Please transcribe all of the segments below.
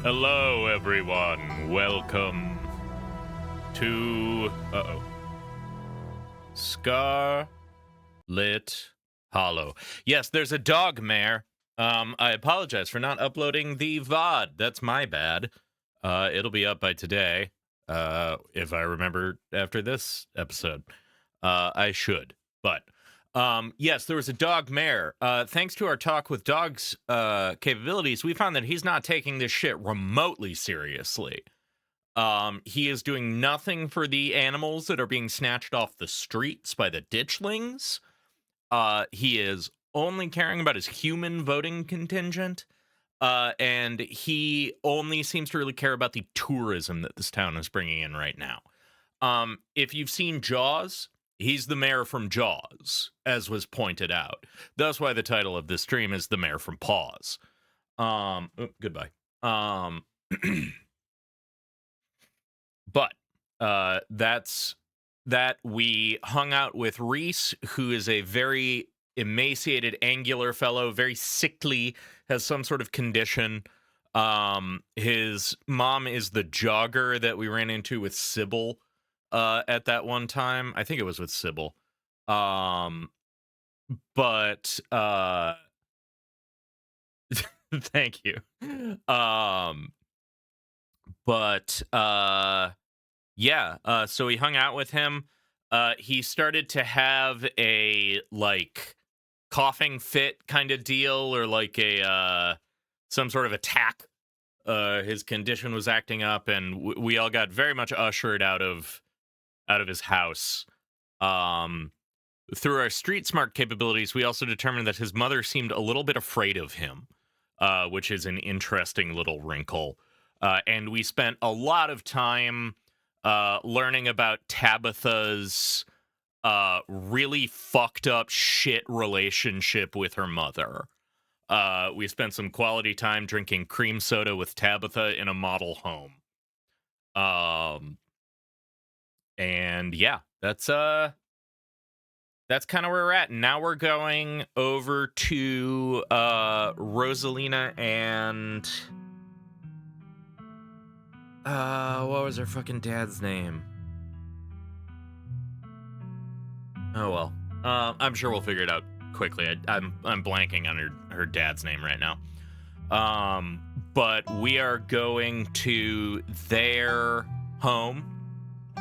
Hello, everyone. Welcome to Scarlet Hollow. Yes, there's a dog mare. I apologize for not uploading the VOD. That's my bad. It'll be up by today, if I remember after this episode. I should, but yes, there was a dog mare. Thanks to our talk with dogs capabilities, we found that he's not taking this shit remotely seriously. He is doing nothing for the animals that are being snatched off the streets by the ditchlings. He is only caring about his human voting contingent. And he only seems to really care about the tourism that this town is bringing in right now. If you've seen Jaws, he's the mayor from Jaws, as was pointed out. That's why the title of this stream is The Mayor from Paws. Goodbye. But that's that. We hung out with Reese, who is a very emaciated, angular fellow, very sickly, has some sort of condition. His mom is the jogger that we ran into with Sybil at that one time. I think it was with Sybil. But thank you. So we hung out with him. He started to have a coughing fit kind of deal, or a some sort of attack. His condition was acting up, and we all got very much ushered out of his house. Through our street smart capabilities, we also determined that his mother seemed a little bit afraid of him, which is an interesting little wrinkle. And we spent a lot of time learning about Tabitha's really fucked up shit relationship with her mother. We spent some quality time drinking cream soda with Tabitha in a model home. And yeah, that's kind of where we're at. Now we're going over to Rosalina and what was her fucking dad's name? Oh well. I'm sure we'll figure it out quickly. I'm blanking on her dad's name right now. But we are going to their home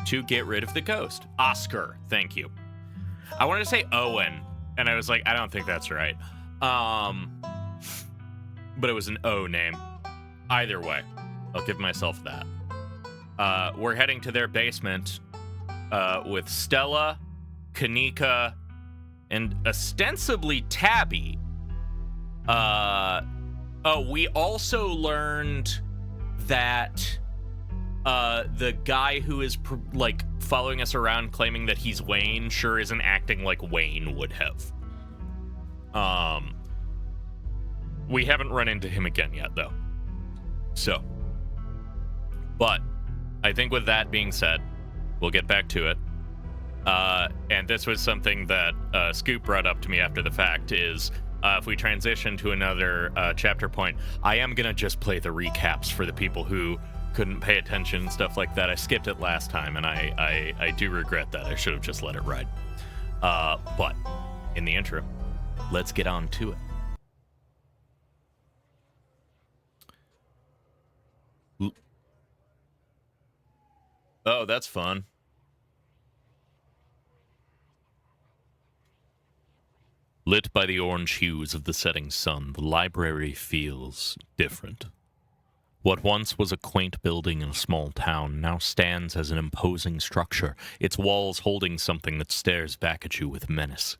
to get rid of the ghost. Oscar, thank you. I wanted to say Owen, and I was like, I don't think that's right. But it was an O name. Either way, I'll give myself that. We're heading to their basement with Stella, Kanika, and ostensibly Tabby. We also learned that the guy who is following us around claiming that he's Wayne sure isn't acting like Wayne would have. We haven't run into him again yet, though. So, but I think with that being said, we'll get back to it. And this was something that Scoop brought up to me after the fact is if we transition to another chapter point, I am going to just play the recaps for the people who couldn't pay attention and stuff like that. I skipped it last time, and I do regret that. I should have just let it ride. But in the interim, let's get on to it. Oh, that's fun. Lit by the orange hues of the setting sun, the library feels different. What once was a quaint building in a small town now stands as an imposing structure, its walls holding something that stares back at you with menace.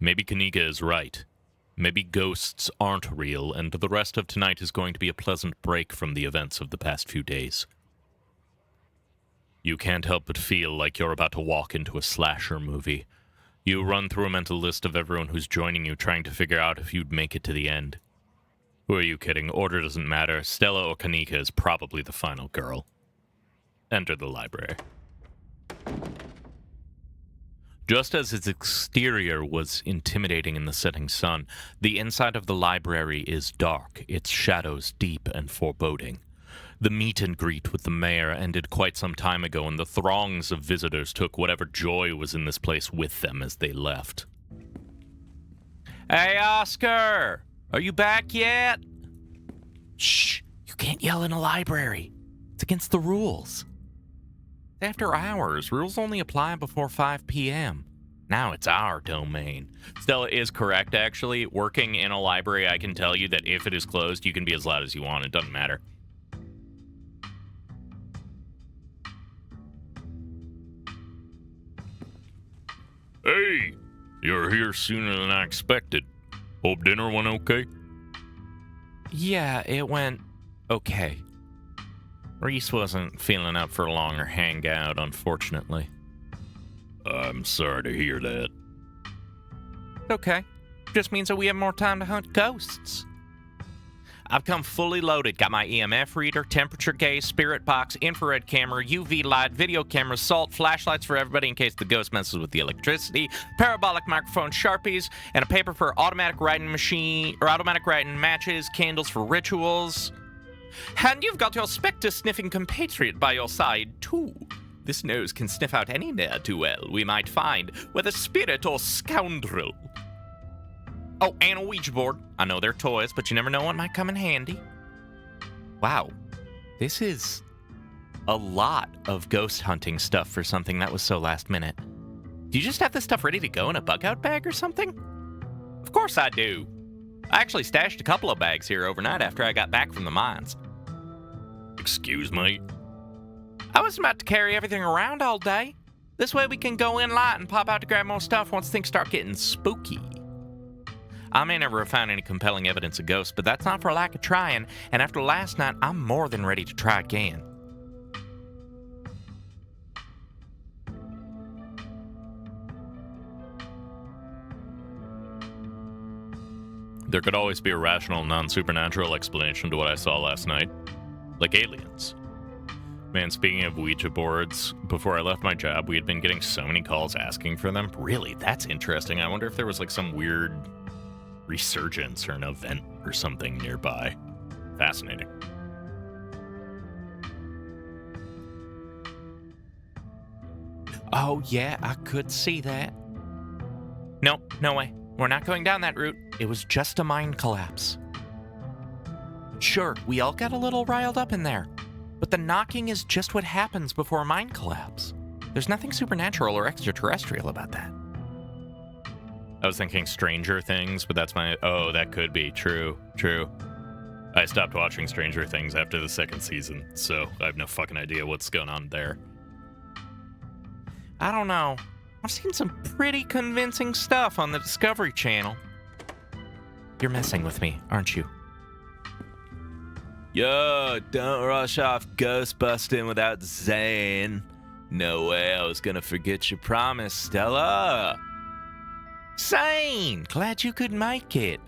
Maybe Kanika is right. Maybe ghosts aren't real, and the rest of tonight is going to be a pleasant break from the events of the past few days. You can't help but feel like you're about to walk into a slasher movie. You run through a mental list of everyone who's joining you, trying to figure out if you'd make it to the end. Who are you kidding? Order doesn't matter. Stella or Kanika is probably the final girl. Enter the library. Just as its exterior was intimidating in the setting sun, the inside of the library is dark, its shadows deep and foreboding. The meet and greet with the mayor ended quite some time ago, and the throngs of visitors took whatever joy was in this place with them as they left. Hey, Oscar! Are you back yet? Shh! You can't yell in a library. It's against the rules. After hours, rules only apply before 5 p.m. Now it's our domain. Stella is correct, actually. Working in a library, I can tell you that if it is closed, you can be as loud as you want. It doesn't matter. Hey! You're here sooner than I expected. Hope dinner went okay? Yeah, it went okay. Reese wasn't feeling up for a longer hangout, unfortunately. I'm sorry to hear that. Okay. Just means that we have more time to hunt ghosts. I've come fully loaded. Got my EMF reader, temperature gauge, spirit box, infrared camera, UV light, video camera, salt, flashlights for everybody in case the ghost messes with the electricity, parabolic microphone, Sharpies, and a paper for automatic writing machine, or automatic writing, matches, candles for rituals. And you've got your spectre-sniffing compatriot by your side, too. This nose can sniff out any ne'er-do-well we might find, whether spirit or scoundrel. Oh, and a Ouija board. I know they're toys, but you never know what might come in handy. Wow. This is a lot of ghost hunting stuff for something that was so last minute. Do you just have this stuff ready to go in a bug-out bag or something? Of course I do. I actually stashed a couple of bags here overnight after I got back from the mines. Excuse me? I was about to carry everything around all day. This way we can go in light and pop out to grab more stuff once things start getting spooky. I may never have found any compelling evidence of ghosts, but that's not for lack of trying, and after last night, I'm more than ready to try again. There could always be a rational, non-supernatural explanation to what I saw last night. Like aliens. Man, speaking of Ouija boards, before I left my job, we had been getting so many calls asking for them. Really? That's interesting. I wonder if there was like some weird resurgence or an event or something nearby. Fascinating. Oh, yeah, I could see that. Nope, no way. We're not going down that route. It was just a mine collapse. Sure, we all got a little riled up in there, but the knocking is just what happens before a mine collapse. There's nothing supernatural or extraterrestrial about that. I was thinking Stranger Things, but that's my... Oh, that could be. True. I stopped watching Stranger Things after the second season, so I have no fucking idea what's going on there. I don't know. I've seen some pretty convincing stuff on the Discovery Channel. You're messing with me, aren't you? Yo, don't rush off ghost busting without Zane. No way I was gonna forget your promise, Stella. Zane, glad you could make it.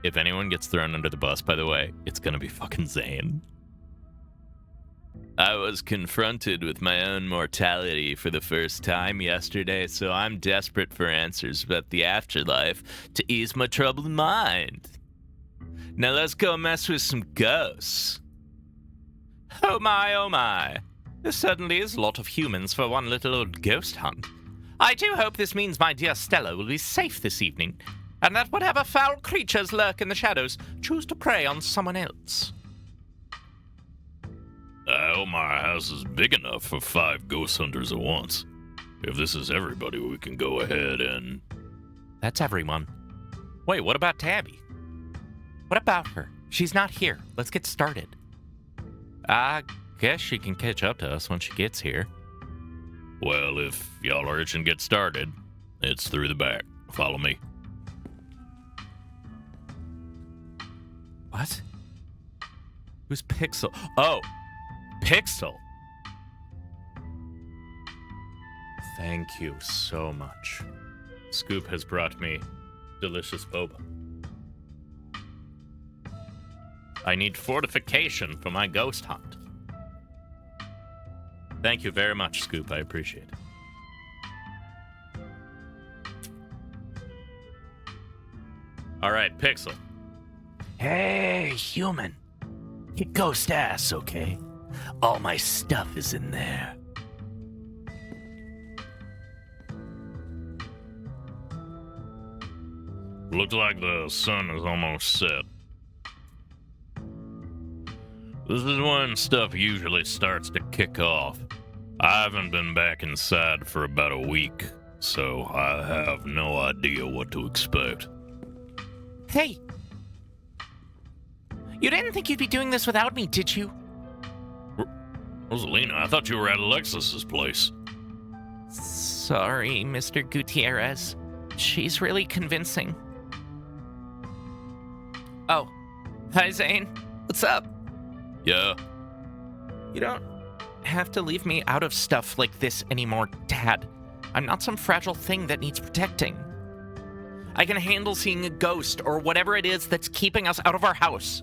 If anyone gets thrown under the bus, by the way, it's gonna be fucking Zane. I was confronted with my own mortality for the first time yesterday, so I'm desperate for answers about the afterlife to ease my troubled mind. Now let's go mess with some ghosts. Oh my. There certainly is a lot of humans for one little old ghost hunt. I do hope this means my dear Stella will be safe this evening, and that whatever foul creatures lurk in the shadows choose to prey on someone else. I hope my house is big enough for 5 ghost hunters at once. If this is everybody, we can go ahead and... That's everyone. Wait, what about Tabby? What about her? She's not here. Let's get started. I guess she can catch up to us when she gets here. Well, if y'all are itching to get started, it's through the back. Follow me. What? Who's Pixel? Oh, Pixel. Thank you so much. Scoop has brought me delicious boba. I need fortification for my ghost hunt. Thank you very much, Scoop. I appreciate it. All right, Pixel. Hey, human. Kick ghost ass, okay? All my stuff is in there. Looks like the sun is almost set. This is when stuff usually starts to kick off. I haven't been back inside for about a week, so I have no idea what to expect. Hey! You didn't think you'd be doing this without me, did you? Rosalina, I thought you were at Alexis's place. Sorry, Mr. Gutierrez. She's really convincing. Oh. Hi, Zane. What's up? Yeah. You don't have to leave me out of stuff like this anymore, Dad. I'm not some fragile thing that needs protecting. I can handle seeing a ghost or whatever it is that's keeping us out of our house.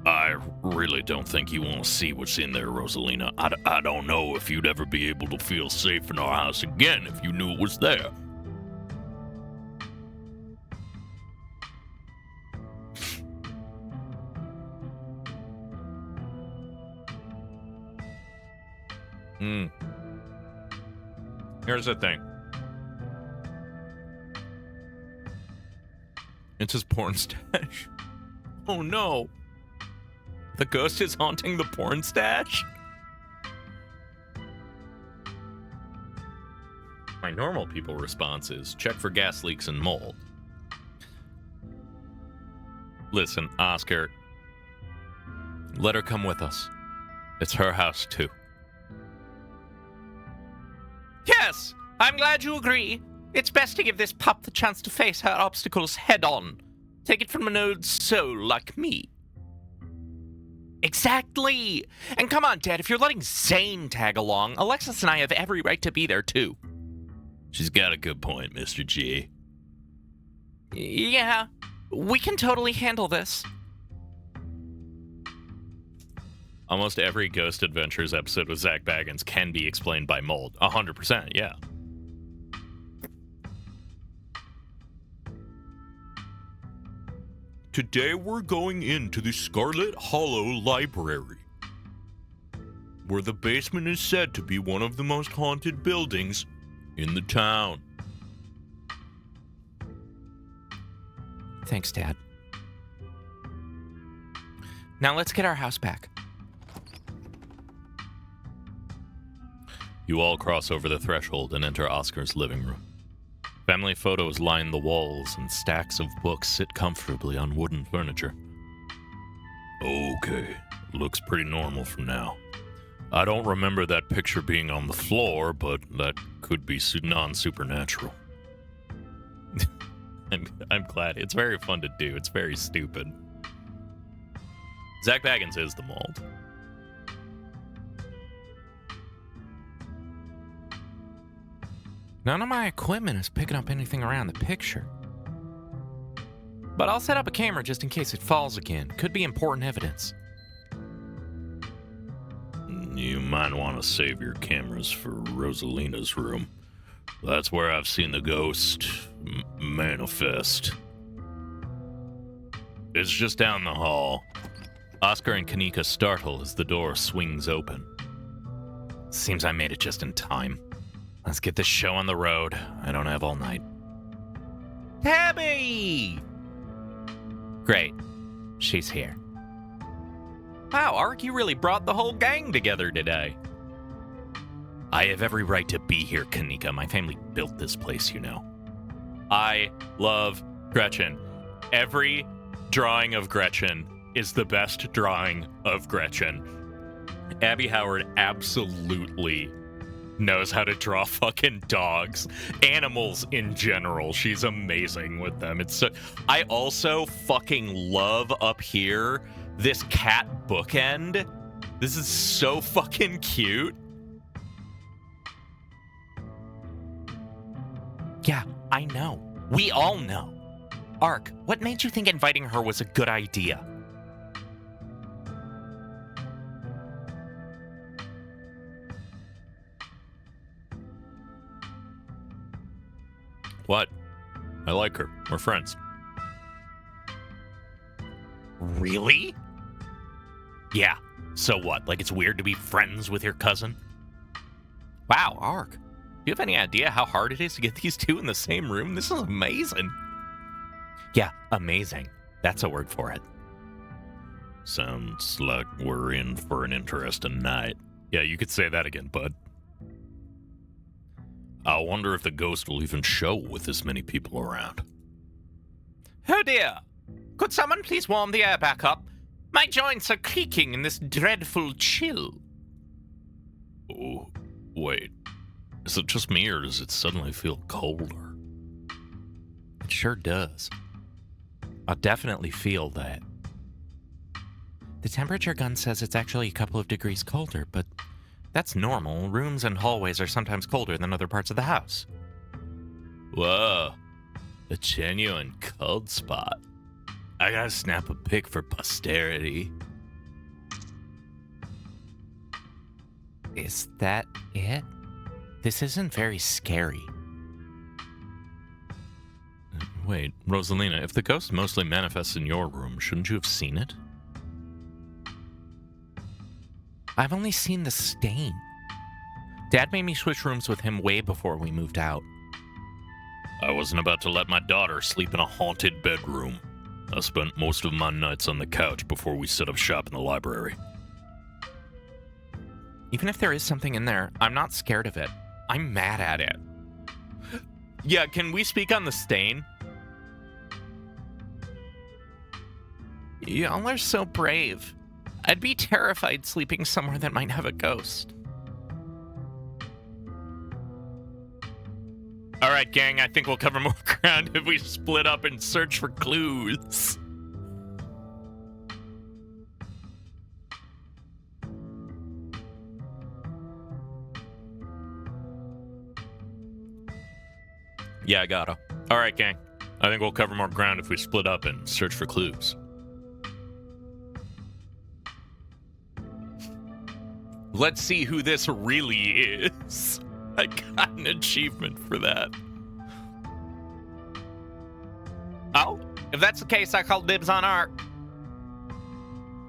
I really don't think you want to see what's in there, Rosalina. I don't know if you'd ever be able to feel safe in our house again if you knew it was there. Here's the thing. It's his porn stash. Oh no. The ghost is haunting the porn stash? My normal people response is check for gas leaks and mold. Listen, Oscar, let her come with us. It's her house too. Yes! I'm glad you agree. It's best to give this pup the chance to face her obstacles head-on. Take it from an old soul like me. Exactly! And come on, Dad, if you're letting Zane tag along, Alexis and I have every right to be there, too. She's got a good point, Mr. G. Yeah, we can totally handle this. Almost every Ghost Adventures episode with Zach Baggins can be explained by mold. 100%, yeah. Today we're going into the Scarlet Hollow Library, where the basement is said to be one of the most haunted buildings in the town. Thanks, Dad. Now let's get our house back. You all cross over the threshold and enter Oscar's living room. Family photos line the walls, and stacks of books sit comfortably on wooden furniture. Okay, looks pretty normal from now. I don't remember that picture being on the floor, but that could be non-supernatural. I'm glad. It's very fun to do. It's very stupid. Zach Baggins is the mold. None of my equipment is picking up anything around the picture. But I'll set up a camera just in case it falls again. Could be important evidence. You might want to save your cameras for Rosalina's room. That's where I've seen the ghost manifest. It's just down the hall. Oscar and Kanika startle as the door swings open. Seems I made it just in time. Let's get this show on the road. I don't have all night. Tabby! Great. She's here. Wow, Ark, you really brought the whole gang together today. I have every right to be here, Kanika. My family built this place, you know. I love Gretchen. Every drawing of Gretchen is the best drawing of Gretchen. Abby Howard absolutely knows how to draw fucking dogs, animals in general. She's amazing with them. It's so, I also fucking love up here this cat bookend. This is so fucking cute. Yeah, I know. We all know. Ark, what made you think inviting her was a good idea? What? I like her. We're friends. Really? Yeah. So what? Like it's weird to be friends with your cousin? Wow, Ark. Do you have any idea how hard it is to get these two in the same room? This is amazing. Yeah, amazing. That's a word for it. Sounds like we're in for an interesting night. Yeah, you could say that again, bud. I wonder if the ghost will even show with this many people around. Oh dear. Could someone please warm the air back up? My joints are creaking in this dreadful chill. Oh, wait. Is it just me, or does it suddenly feel colder? It sure does. I definitely feel that. The temperature gun says it's actually a couple of degrees colder, but that's normal. Rooms and hallways are sometimes colder than other parts of the house. Whoa. A genuine cold spot. I gotta snap a pic for posterity. Is that it? This isn't very scary. Wait, Rosalina, if the ghost mostly manifests in your room, shouldn't you have seen it? I've only seen the stain. Dad made me switch rooms with him way before we moved out. I wasn't about to let my daughter sleep in a haunted bedroom. I spent most of my nights on the couch before we set up shop in the library. Even if there is something in there, I'm not scared of it. I'm mad at it. Yeah, can we speak on the stain? Y'all are so brave. I'd be terrified sleeping somewhere that might have a ghost. All right, gang, I think we'll cover more ground if we split up and search for clues. Yeah, I gotta. All right, gang. I think we'll cover more ground if we split up and search for clues. Let's see who this really is. I got an achievement for that. Oh, if that's the case, I call dibs on Ark.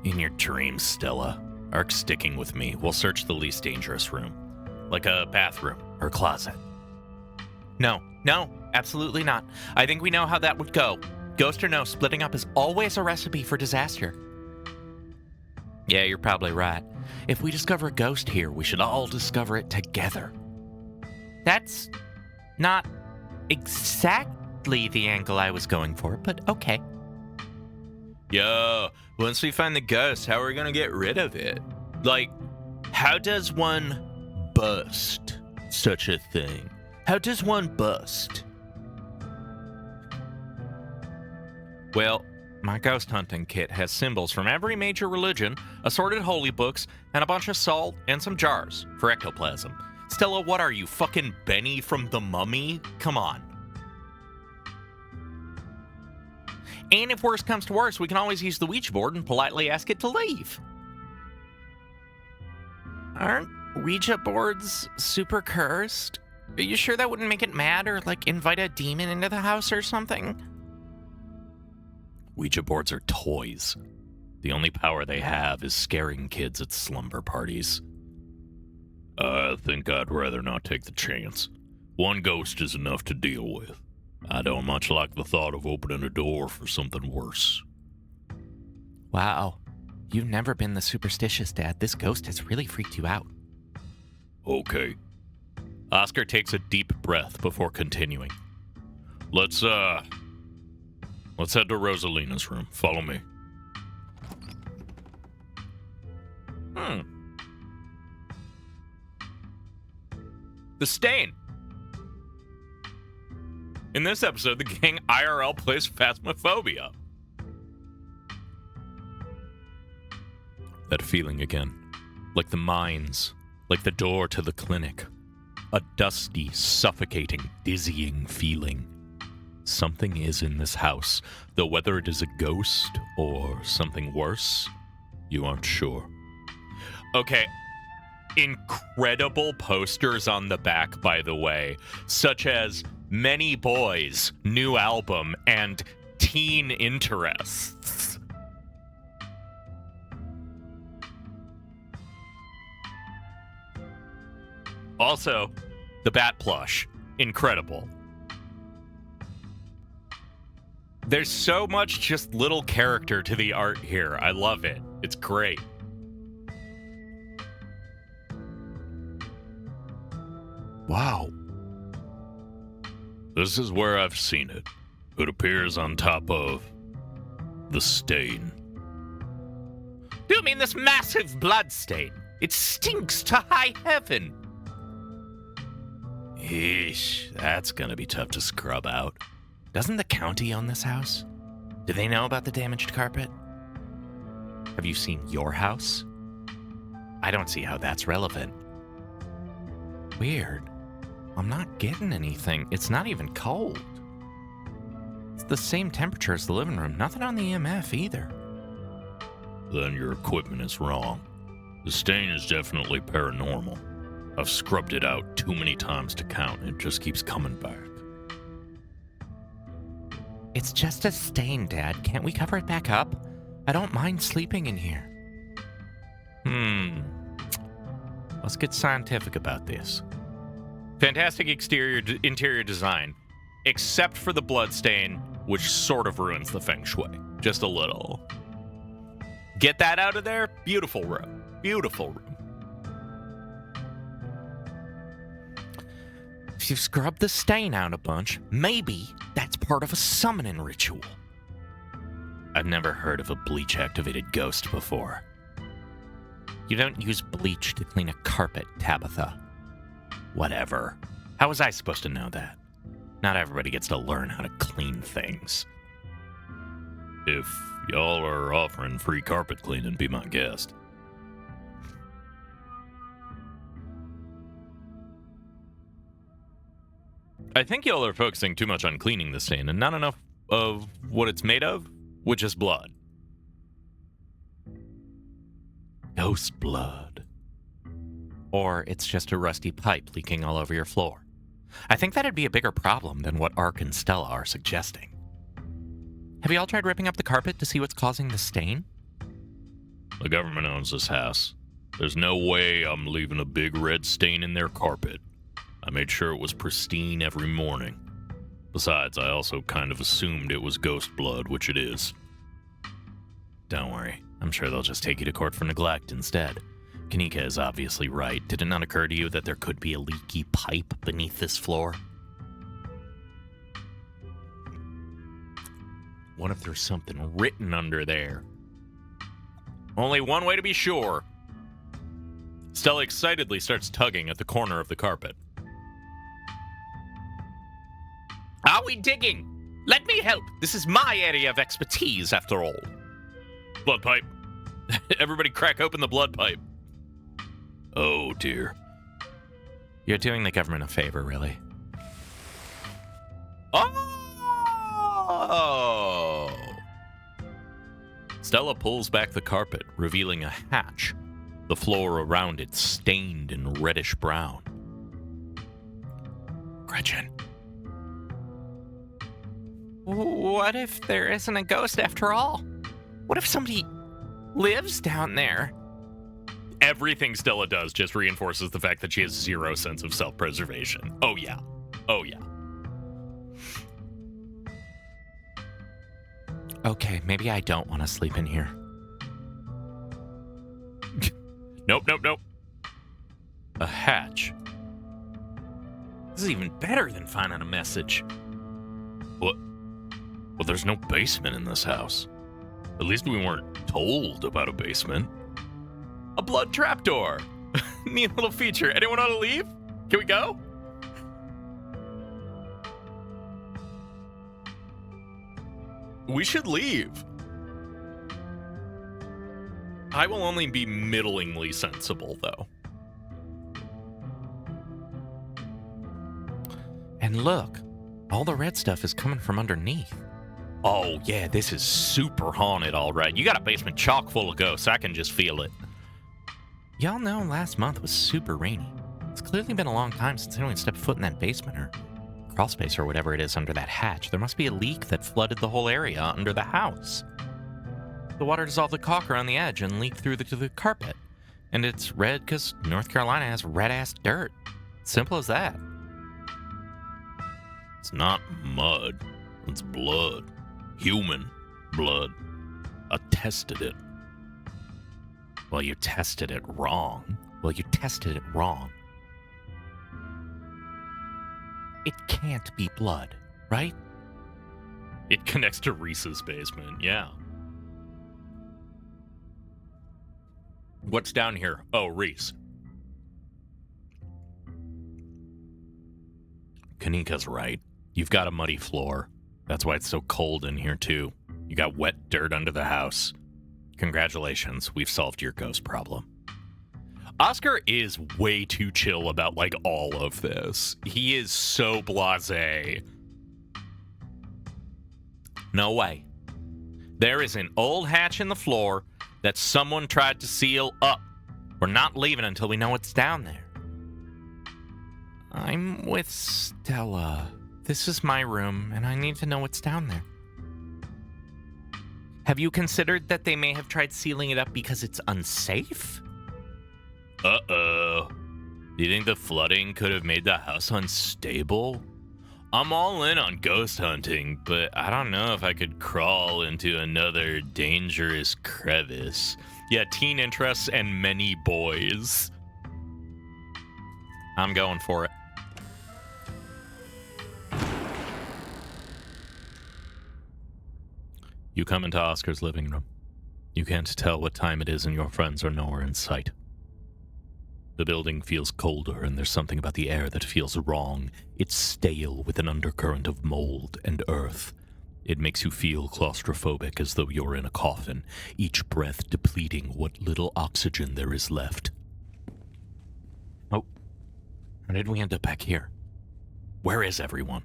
In your dreams, Stella. Ark's sticking with me. We'll search the least dangerous room. Like a bathroom or closet. No, absolutely not. I think we know how that would go. Ghost or no, splitting up is always a recipe for disaster. Yeah, you're probably right. If we discover a ghost here, we should all discover it together. That's not exactly the angle I was going for, but okay. Yo, once we find the ghost, how are we gonna get rid of it? Like, how does one bust such a thing? How does one bust? Well, my ghost hunting kit has symbols from every major religion, assorted holy books, and a bunch of salt and some jars for ectoplasm. Stella, what are you, fucking Benny from The Mummy? Come on. And if worst comes to worst, we can always use the Ouija board and politely ask it to leave. Aren't Ouija boards super cursed? Are you sure that wouldn't make it mad or, like, invite a demon into the house or something? Ouija boards are toys. The only power they have is scaring kids at slumber parties. I think I'd rather not take the chance. One ghost is enough to deal with. I don't much like the thought of opening a door for something worse. Wow. You've never been the superstitious, Dad. This ghost has really freaked you out. Okay. Oscar takes a deep breath before continuing. Let's head to Rosalina's room. Follow me. The stain. In this episode, the gang IRL plays Phasmophobia. That feeling again. Like the mines. Like the door to the clinic. A dusty, suffocating, dizzying feeling. Something is in this house, though whether it is a ghost or something worse, you aren't sure. Okay. Incredible posters on the back, by the way, such as Many Boys, new album, and Teen Interests. Also, the bat plush. Incredible. There's so much just little character to the art here. I love it. It's great. Wow. This is where I've seen it. It appears on top of the stain. Do you mean this massive blood stain? It stinks to high heaven. Eesh, that's gonna be tough to scrub out. Doesn't the county own this house? Do they know about the damaged carpet? Have you seen your house? I don't see how that's relevant. Weird. I'm not getting anything. It's not even cold. It's the same temperature as the living room. Nothing on the EMF either. Then your equipment is wrong. The stain is definitely paranormal. I've scrubbed it out too many times to count. It just keeps coming back. It's just a stain, Dad. Can't we cover it back up? I don't mind sleeping in here. Let's get scientific about this. Fantastic interior design, except for the blood stain, which sort of ruins the feng shui. Just a little. Get that out of there. Beautiful room. Beautiful room. If you scrub the stain out a bunch, maybe that's part of a summoning ritual. I've never heard of a bleach-activated ghost before. You don't use bleach to clean a carpet, Tabitha. Whatever. How was I supposed to know that? Not everybody gets to learn how to clean things. If y'all are offering free carpet cleaning, be my guest. I think y'all are focusing too much on cleaning the stain and not enough of what it's made of, which is blood. Ghost blood. Or it's just a rusty pipe leaking all over your floor. I think that'd be a bigger problem than what Ark and Stella are suggesting. Have you all tried ripping up the carpet to see what's causing the stain? The government owns this house. There's no way I'm leaving a big red stain in their carpet. I made sure it was pristine every morning. Besides, I also kind of assumed it was ghost blood, which it is. Don't worry. I'm sure they'll just take you to court for neglect instead. Kanika is obviously right. Did it not occur to you that there could be a leaky pipe beneath this floor? What if there's something written under there? Only one way to be sure. Stella excitedly starts tugging at the corner of the carpet. Are we digging? Let me help. This is my area of expertise, after all. Blood pipe. Everybody crack open the blood pipe. Oh, dear. You're doing the government a favor, really. Oh! Stella pulls back the carpet, revealing a hatch. The floor around it stained in reddish brown. Gretchen. What if there isn't a ghost after all? What if somebody lives down there? Everything Stella does just reinforces the fact that she has zero sense of self-preservation. Oh, yeah. Oh, yeah. Okay, maybe I don't want to sleep in here. Nope. A hatch. This is even better than finding a message. What? Well, there's no basement in this house. At least we weren't told about a basement. A blood trapdoor. Neat little feature. Anyone want to leave? Can we go? We should leave. I will only be middlingly sensible, though. And look, all the red stuff is coming from underneath. Oh, yeah, this is super haunted, all right. You got a basement chock full of ghosts. I can just feel it. Y'all know last month was super rainy. It's clearly been a long time since anyone stepped foot in that basement or crawl space or whatever it is under that hatch. There must be a leak that flooded the whole area under the house. The water dissolved the caulk around the edge and leaked through to the carpet. And it's red because North Carolina has red-ass dirt. Simple as that. It's not mud. It's blood. Human blood. I tested it. Well, you tested it wrong. It can't be blood, right? It connects to Reese's basement, yeah. What's down here? Oh, Reese. Kanika's right. You've got a muddy floor. That's why it's so cold in here, too. You got wet dirt under the house. Congratulations, we've solved your ghost problem. Oscar is way too chill about, like, all of this. He is so blasé. No way. There is an old hatch in the floor that someone tried to seal up. We're not leaving until we know what's down there. I'm with Stella. This is my room, and I need to know what's down there. Have you considered that they may have tried sealing it up because it's unsafe? Uh-oh. Do you think the flooding could have made the house unstable? I'm all in on ghost hunting, but I don't know if I could crawl into another dangerous crevice. Yeah, teen interests and many boys. I'm going for it. You come into Oscar's living room. You can't tell what time it is and your friends are nowhere in sight. The building feels colder and there's something about the air that feels wrong. It's stale with an undercurrent of mold and earth. It makes you feel claustrophobic as though you're in a coffin, each breath depleting what little oxygen there is left. Oh, how did we end up back here? Where is everyone?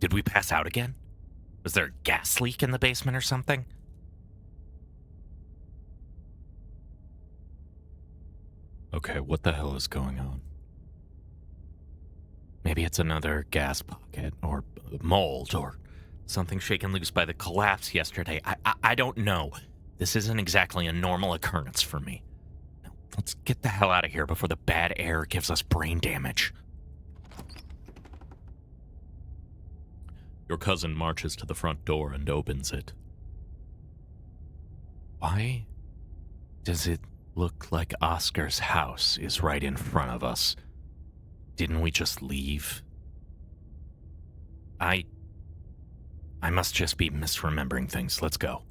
Did we pass out again? Was there a gas leak in the basement or something? Okay, what the hell is going on? Maybe it's another gas pocket, or mold, or something shaken loose by the collapse yesterday. I don't know. This isn't exactly a normal occurrence for me. Now, let's get the hell out of here before the bad air gives us brain damage. Your cousin marches to the front door and opens it. Why does it look like Oscar's house is right in front of us? Didn't we just leave? I must just be misremembering things. Let's go.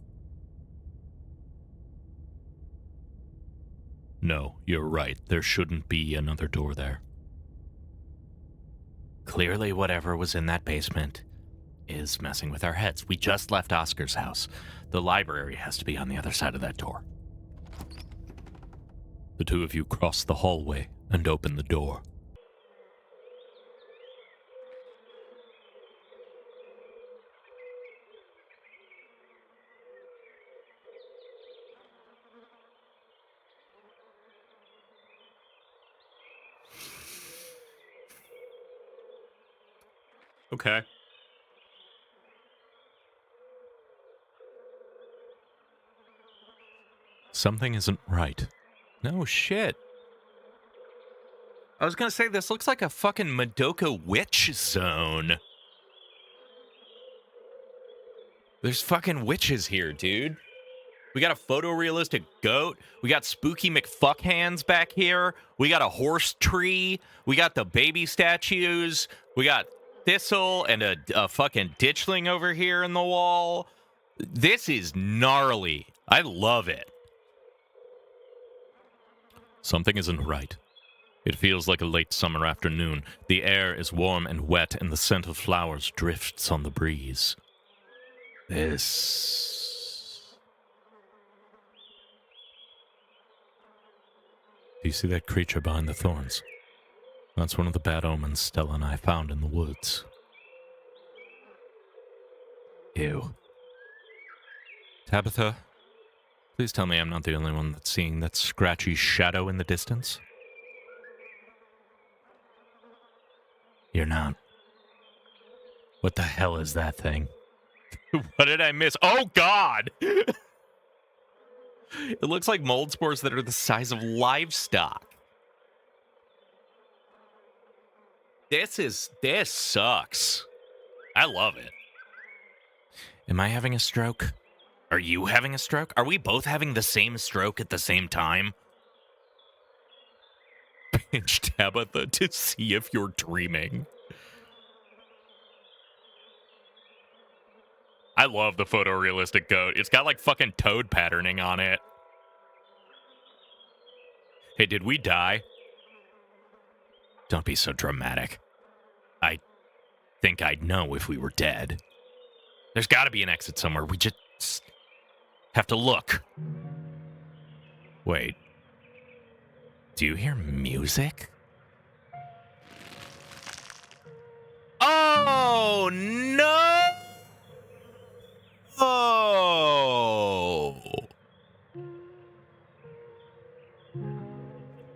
No, you're right. There shouldn't be another door there. Clearly, whatever was in that basement is messing with our heads. We just left Oscar's house. The library has to be on the other side of that door. The two of you cross the hallway and open the door. Okay. Something isn't right. No shit. I was gonna say, this looks like a fucking Madoka witch zone. There's fucking witches here, dude. We got a photorealistic goat. We got spooky McFuckhands back here. We got a horse tree. We got the baby statues. We got Thistle and a fucking ditchling over here in the wall. This is gnarly. I love it. Something isn't right. It feels like a late summer afternoon. The air is warm and wet, and the scent of flowers drifts on the breeze. This... Do you see that creature behind the thorns? That's one of the bad omens Stella and I found in the woods. Ew. Tabitha, please tell me I'm not the only one that's seeing that scratchy shadow in the distance. You're not. What the hell is that thing? What did I miss? Oh, God! It looks like mold spores that are the size of livestock. This sucks. I love it. Am I having a stroke? Are you having a stroke? Are we both having the same stroke at the same time? Pinch Tabitha to see if you're dreaming. I love the photorealistic goat. It's got like fucking toad patterning on it. Hey, did we die? Don't be so dramatic. I think I'd know if we were dead. There's got to be an exit somewhere. We just have to look. Wait. Do you hear music? Oh, no! Oh!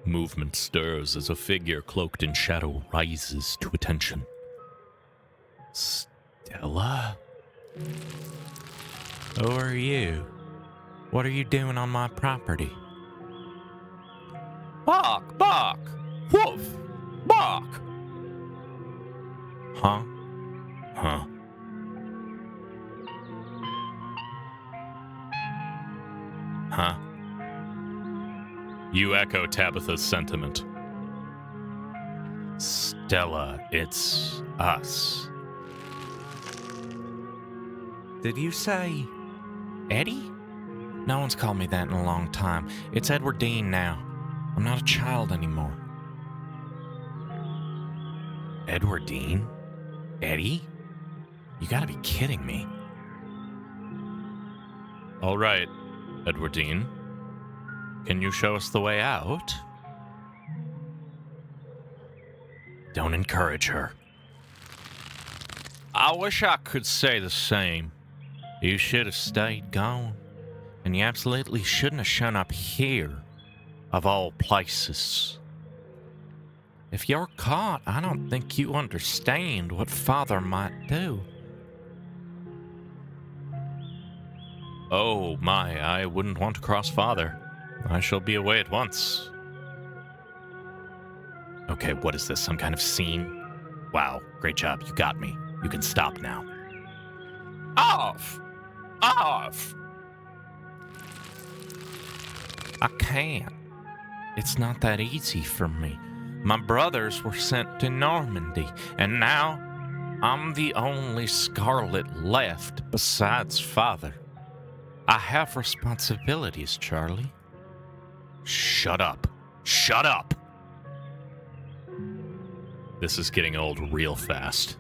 Movement stirs as a figure cloaked in shadow rises to attention. Stella? Who are you? What are you doing on my property? Bark! Bark! Woof! Bark! Huh? Huh? Huh? You echo Tabitha's sentiment. Stella, it's us. Did you say Eddie? No one's called me that in a long time. It's Edward Dean now. I'm not a child anymore. Edward Dean? Eddie? You gotta be kidding me. All right, Edward Dean. Can you show us the way out? Don't encourage her. I wish I could say the same. You should have stayed gone. And you absolutely shouldn't have shown up here, of all places. If you're caught, I don't think you understand what Father might do. Oh my, I wouldn't want to cross Father. I shall be away at once. Okay, what is this, some kind of scene? Wow, great job, you got me. You can stop now. Off! Off! I can't. It's not that easy for me. My brothers were sent to Normandy, and now I'm the only Scarlet left besides Father. I have responsibilities, Charlie. Shut up. Shut up! This is getting old real fast.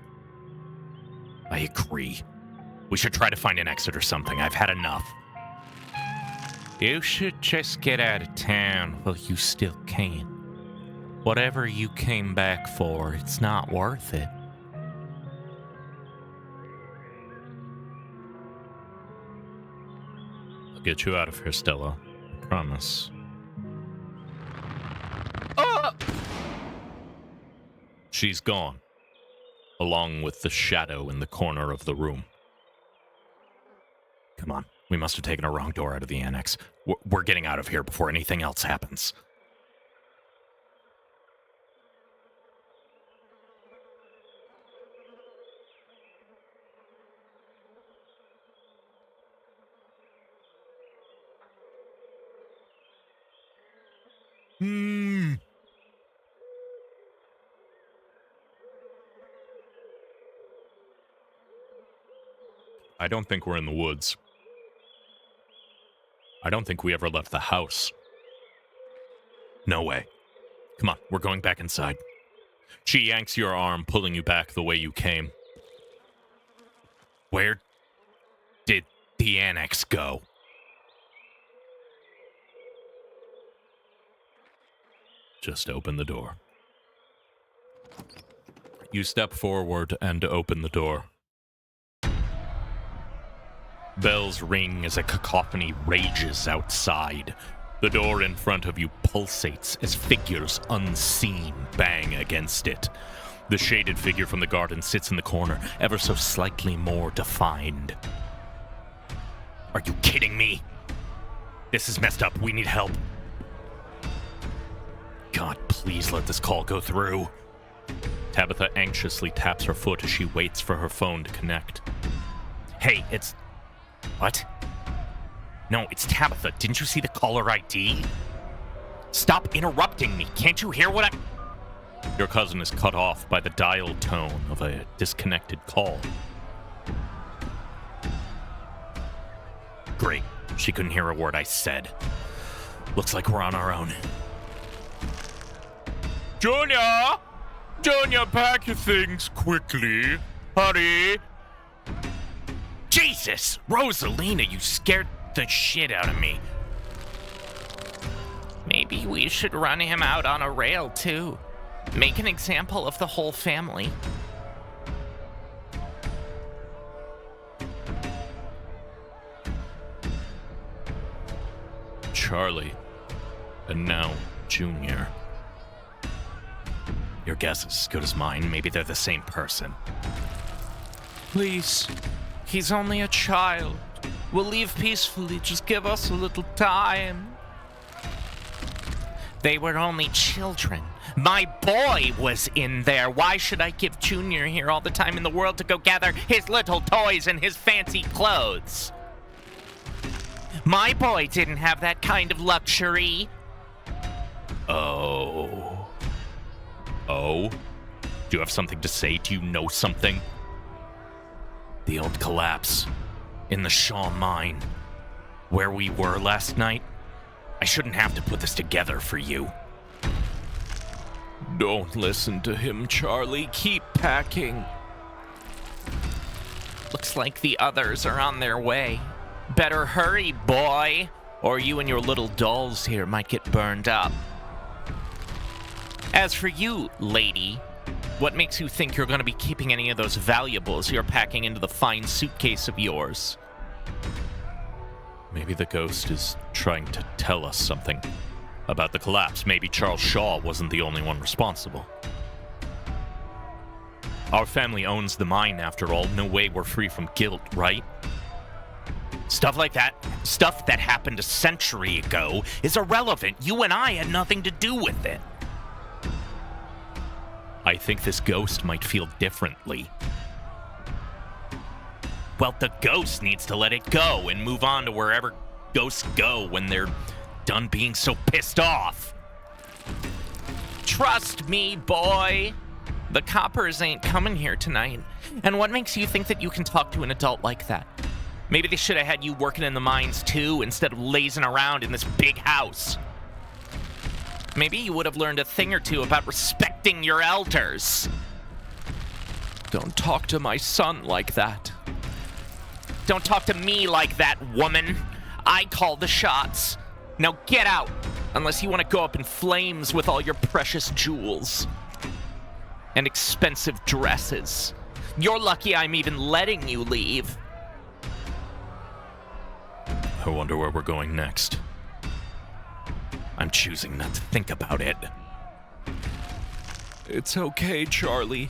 I agree. We should try to find an exit or something. I've had enough. You should just get out of town while you still can. Whatever you came back for, it's not worth it. I'll get you out of here, Stella. I promise. She's gone, along with the shadow in the corner of the room. Come on, we must have taken a wrong door out of the annex. We're getting out of here before anything else happens. I don't think we're in the woods. I don't think we ever left the house. No way. Come on, we're going back inside. She yanks your arm, pulling you back the way you came. Where did the annex go? Just open the door. You step forward and open the door. Bells ring as a cacophony rages outside. The door in front of you pulsates as figures unseen bang against it. The shaded figure from the garden sits in the corner, ever so slightly more defined. Are you kidding me? This is messed up. We need help. God, please let this call go through. Tabitha anxiously taps her foot as she waits for her phone to connect. Hey, it's... What? No, it's Tabitha. Didn't you see the caller ID? Stop interrupting me. Can't you hear what I'm... Your cousin is cut off by the dial tone of a disconnected call. Great. She couldn't hear a word I said. Looks like we're on our own. Junior! Junior, pack your things quickly. Hurry. Jesus! Rosalina, you scared the shit out of me. Maybe we should run him out on a rail, too. Make an example of the whole family. Charlie, and now Junior. Your guess is as good as mine. Maybe they're the same person. Please, he's only a child. We'll leave peacefully. Just give us a little time. They were only children. My boy was in there. Why should I give Junior here all the time in the world to go gather his little toys and his fancy clothes? My boy didn't have that kind of luxury. Oh? Do you have something to say? Do you know something? The old collapse in the Shaw mine, where we were last night. I shouldn't have to put this together for you. Don't listen to him, Charlie. Keep packing. Looks like the others are on their way. Better hurry, boy, or you and your little dolls here might get burned up. As for you, lady, what makes you think you're going to be keeping any of those valuables you're packing into the fine suitcase of yours? Maybe the ghost is trying to tell us something about the collapse. Maybe Charles Shaw wasn't the only one responsible. Our family owns the mine, after all. No way we're free from guilt, right? Stuff like that, stuff that happened a century ago, is irrelevant. You and I had nothing to do with it. I think this ghost might feel differently. Well, the ghost needs to let it go and move on to wherever ghosts go when they're done being so pissed off. Trust me, boy. The coppers ain't coming here tonight. And what makes you think that you can talk to an adult like that? Maybe they should have had you working in the mines too, instead of lazing around in this big house. Maybe you would have learned a thing or two about respecting your elders. Don't talk to my son like that. Don't talk to me like that, woman. I call the shots. Now get out, unless you want to go up in flames with all your precious jewels and expensive dresses. You're lucky I'm even letting you leave. I wonder where we're going next. I'm choosing not to think about it. It's okay, Charlie.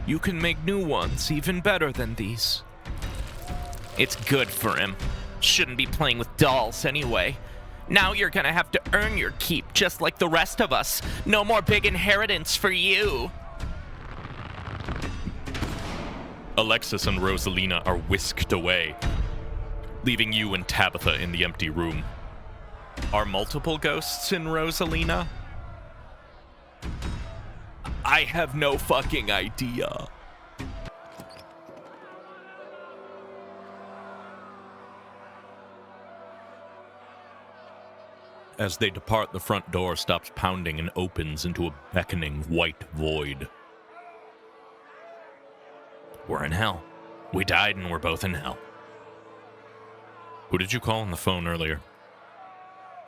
You can make new ones even better than these. It's good for him. Shouldn't be playing with dolls anyway. Now you're gonna have to earn your keep just like the rest of us. No more big inheritance for you. Alexis and Rosalina are whisked away, leaving you and Tabitha in the empty room. Are multiple ghosts in Rosalina? I have no fucking idea. As they depart, the front door stops pounding and opens into a beckoning white void. We're in hell. We died and we're both in hell. Who did you call on the phone earlier?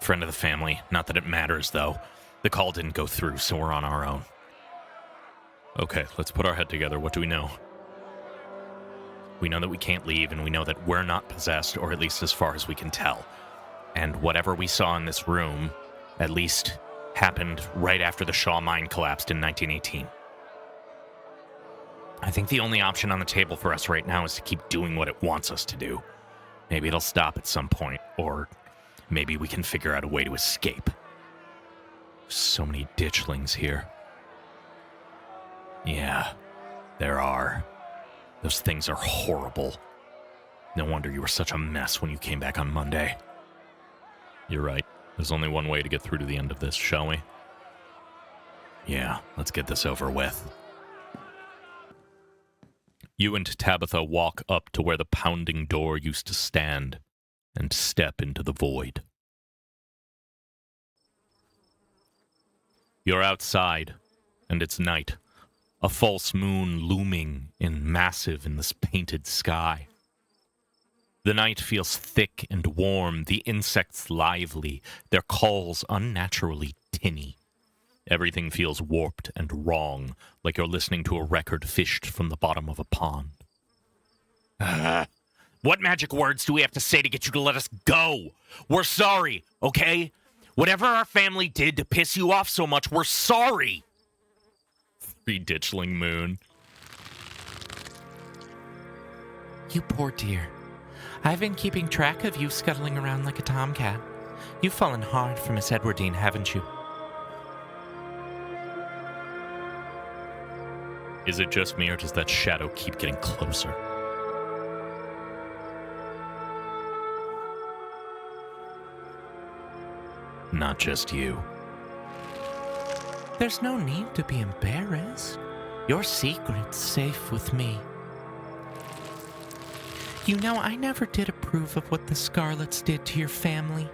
Friend of the family. Not that it matters, though. The call didn't go through, so we're on our own. Okay, let's put our head together. What do we know? We know that we can't leave, and we know that we're not possessed, or at least as far as we can tell. And whatever we saw in this room, at least, happened right after the Shaw mine collapsed in 1918. I think the only option on the table for us right now is to keep doing what it wants us to do. Maybe it'll stop at some point, or maybe we can figure out a way to escape. So many ditchlings here. Yeah, there are. Those things are horrible. No wonder you were such a mess when you came back on Monday. You're right. There's only one way to get through to the end of this, shall we? Yeah, let's get this over with. You and Tabitha walk up to where the pounding door used to stand and step into the void. You're outside, and it's night. A false moon looming in massive in this painted sky. The night feels thick and warm, the insects lively, their calls unnaturally tinny. Everything feels warped and wrong, like you're listening to a record fished from the bottom of a pond. What magic words do we have to say to get you to let us go? We're sorry, okay? Whatever our family did to piss you off so much, we're sorry. Ditchling moon. You poor dear. I've been keeping track of you scuttling around like a tomcat. You've fallen hard for Miss Edwardine, haven't you? Is it just me, or does that shadow keep getting closer? Not just you. There's no need to be embarrassed. Your secret's safe with me. You know, I never did approve of what the Scarlets did to your family.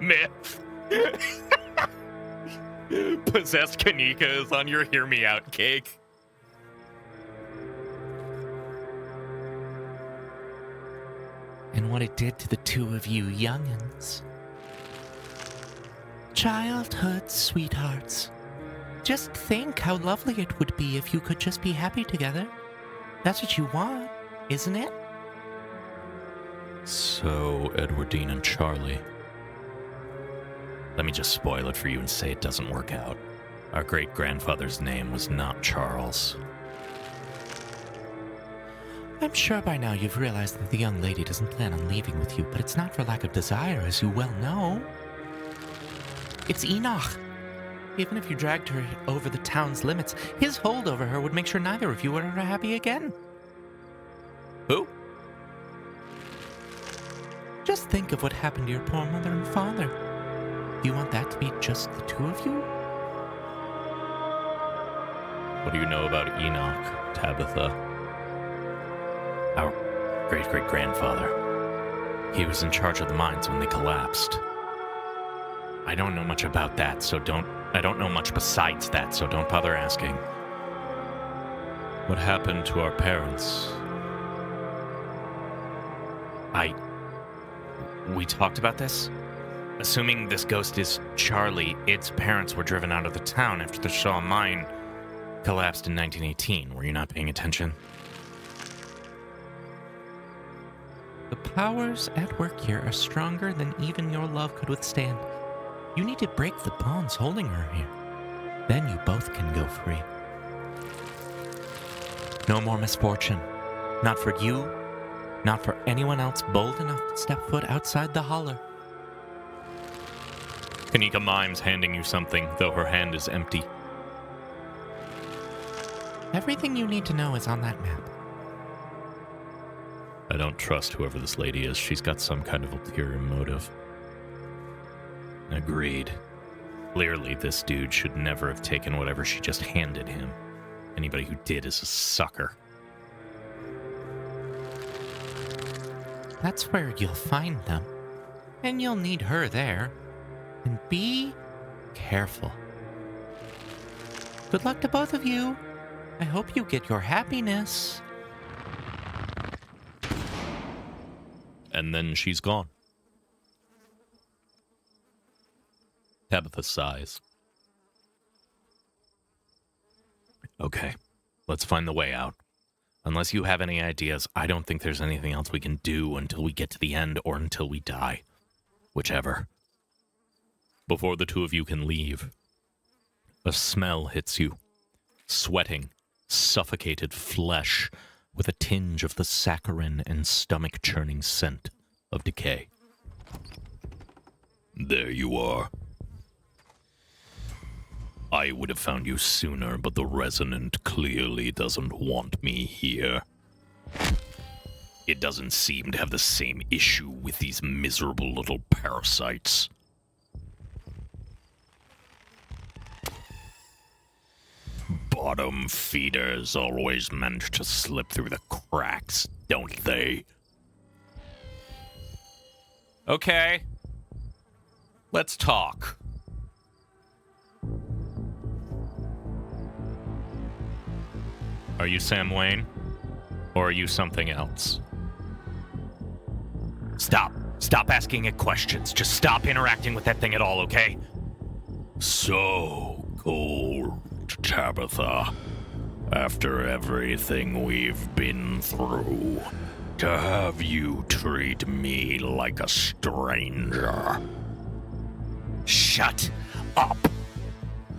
Myth. Possessed Kanika is on your hear me out cake. And what it did to the two of you young'uns. Childhood sweethearts. Just think how lovely it would be if you could just be happy together. That's what you want, isn't it? So, Edwardine and Charlie. Let me just spoil it for you and say it doesn't work out. Our great-grandfather's name was not Charles. I'm sure by now you've realized that the young lady doesn't plan on leaving with you, but it's not for lack of desire, as you well know. It's Enoch. Even if you dragged her over the town's limits, his hold over her would make sure neither of you were ever happy again. Who? Just think of what happened to your poor mother and father. Do you want that to be just the two of you? What do you know about Enoch, Tabitha? Our great-great-grandfather. He was in charge of the mines when they collapsed. I don't know much about that, I don't know much besides that, so don't bother asking. What happened to our parents? We talked about this? Assuming this ghost is Charlie, its parents were driven out of the town after the Shaw mine collapsed in 1918. Were you not paying attention? The powers at work here are stronger than even your love could withstand. You need to break the bonds holding her here. Then you both can go free. No more misfortune. Not for you, not for anyone else bold enough to step foot outside the holler. Kanika mimes handing you something, though her hand is empty. Everything you need to know is on that map. I don't trust whoever this lady is. She's got some kind of ulterior motive. Agreed. Clearly, this dude should never have taken whatever she just handed him. Anybody who did is a sucker. That's where you'll find them. And you'll need her there. And be careful. Good luck to both of you. I hope you get your happiness. And then she's gone. Tabitha sighs. Okay, let's find the way out. Unless you have any ideas, I don't think there's anything else we can do until we get to the end or until we die. Whichever. Before the two of you can leave, a smell hits you. Sweating, suffocated flesh with a tinge of the saccharine and stomach-churning scent of decay. There you are. I would have found you sooner, but the Resonant clearly doesn't want me here. It doesn't seem to have the same issue with these miserable little parasites. Bottom feeders always manage to slip through the cracks, don't they? Okay. Let's talk. Are you Sam Wayne? Or are you something else? Stop. Stop asking it questions. Just stop interacting with that thing at all, okay? So cold, Tabitha. After everything we've been through, to have you treat me like a stranger. Shut up.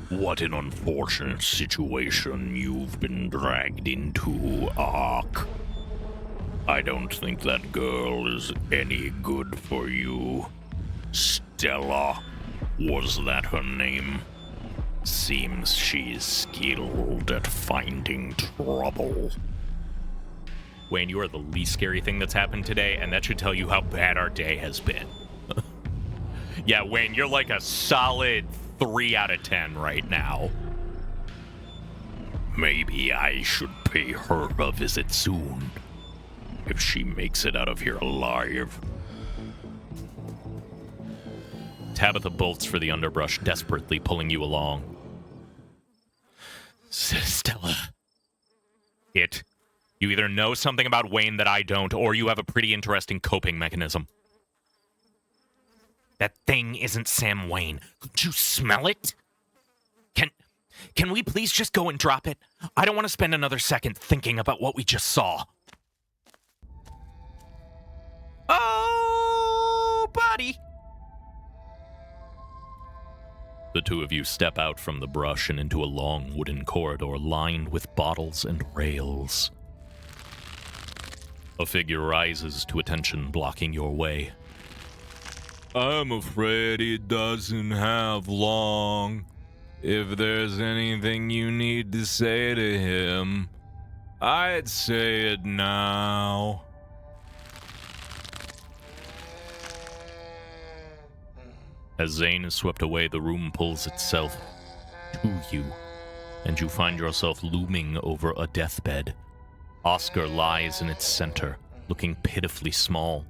What an unfortunate situation you've been dragged into, Ark. I don't think that girl is any good for you. Stella, was that her name? Seems she's skilled at finding trouble. Wayne, you are the least scary thing that's happened today, and that should tell you how bad our day has been. Yeah, Wayne, you're like a solid 3 out of 10 right now. Maybe I should pay her a visit soon. If she makes it out of here alive. Tabitha bolts for the underbrush, desperately pulling you along. Stella. You either know something about Wayne that I don't, or you have a pretty interesting coping mechanism. That thing isn't Sam Wayne. Could you smell it? Can we please just go and drop it? I don't want to spend another second thinking about what we just saw. Oh, buddy! The two of you step out from the brush and into a long wooden corridor lined with bottles and rails. A figure rises to attention, blocking your way. I'm afraid he doesn't have long. If there's anything you need to say to him, I'd say it now. As Zane is swept away, the room pulls itself to you, and you find yourself looming over a deathbed. Oscar lies in its center, looking pitifully small.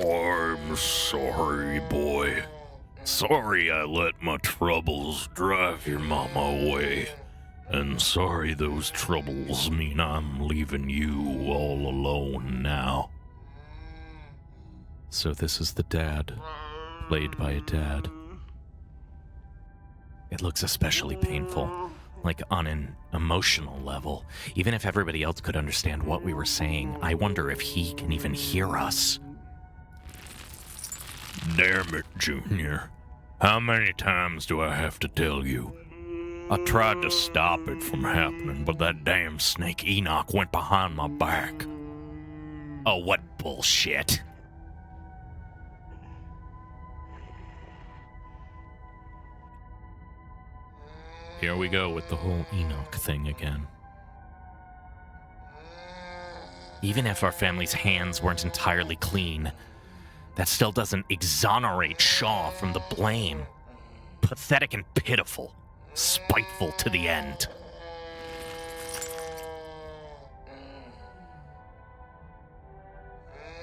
I'm sorry, boy. Sorry I let my troubles drive your mama away. And sorry those troubles mean I'm leaving you all alone now. So this is the dad, played by a dad. It looks especially painful, like on an emotional level. Even if everybody else could understand what we were saying, I wonder if he can even hear us. Damn it, Junior. How many times do I have to tell you? I tried to stop it from happening, but that damn snake Enoch went behind my back. Oh, what bullshit. Here we go with the whole Enoch thing again. Even if our family's hands weren't entirely clean, that still doesn't exonerate Shaw from the blame. Pathetic and pitiful. Spiteful to the end.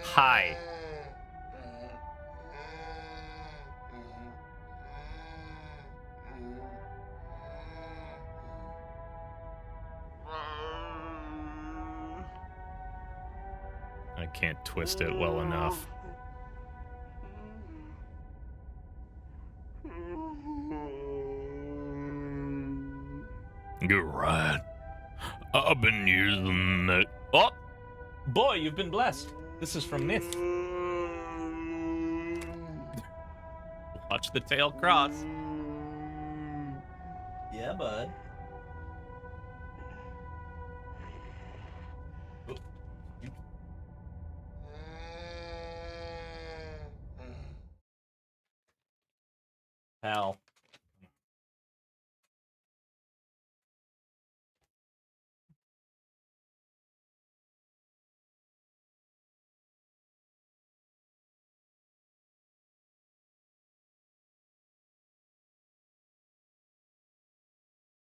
Hi. I can't twist it well enough. You're right. I've been using that. Oh! Boy, you've been blessed. This is from Myth. Watch the tail cross. Yeah, bud. Pal.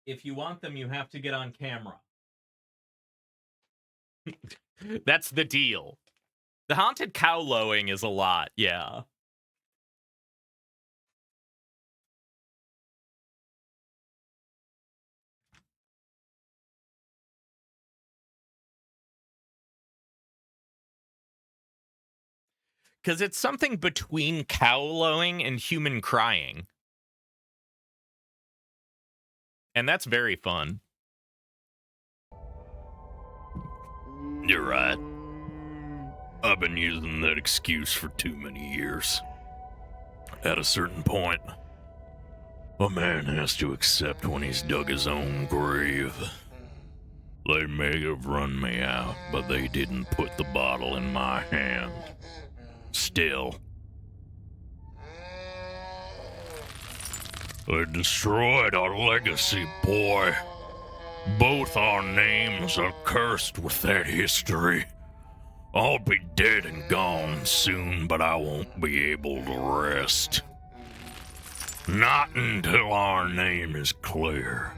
if you want them, you have to get on camera. That's the deal. The haunted cow lowing is a lot, yeah. Because it's something between cow lowing and human crying. And that's very fun. You're right. I've been using that excuse for too many years. At a certain point, a man has to accept when he's dug his own grave. They may have run me out, but they didn't put the bottle in my hand. Still, they destroyed our legacy, boy. Both our names are cursed with that history. I'll be dead and gone soon, but I won't be able to rest. Not until our name is clear.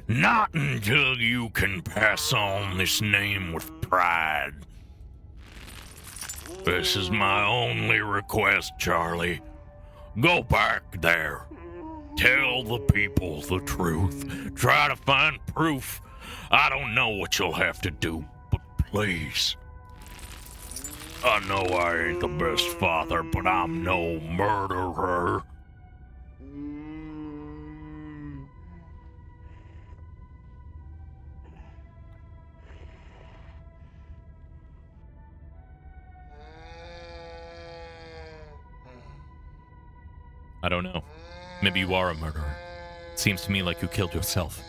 Not until you can pass on this name with pride. This is my only request, Charlie. Go back there. Tell the people the truth. Try to find proof. I don't know what you'll have to do, but please. I know I ain't the best father, but I'm no murderer. I don't know. Maybe you are a murderer. Seems to me like you killed yourself.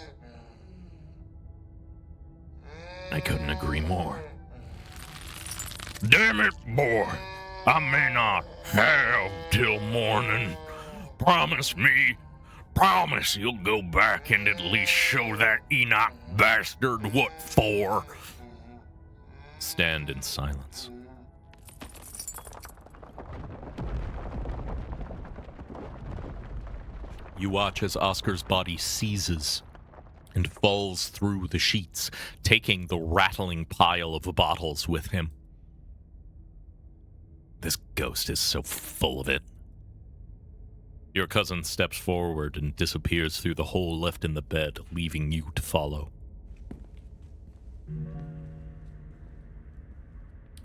I couldn't agree more. Damn it, boy. I may not have till morning. Promise me. Promise you'll go back and at least show that Enoch bastard what for. Stand in silence. You watch as Oscar's body seizes and falls through the sheets, taking the rattling pile of bottles with him. This ghost is so full of it. Your cousin steps forward and disappears through the hole left in the bed, leaving you to follow.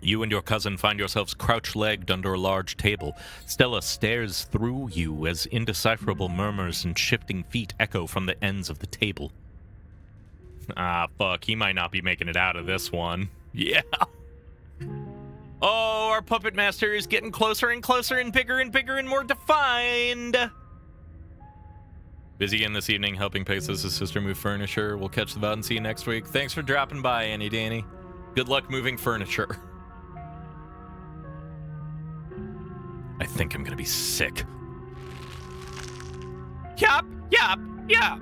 You and your cousin find yourselves crouch-legged under a large table. Stella stares through you as indecipherable murmurs and shifting feet echo from the ends of the table. Ah, fuck, he might not be making it out of this one. Yeah. Oh, our puppet master is getting closer and closer and bigger and more defined. Busy in this evening helping Pegasus' sister move furniture. We'll catch the VOD and see you next week. Thanks for dropping by, Annie Danny. Good luck moving furniture. I think I'm gonna be sick. Yup, yup, yup.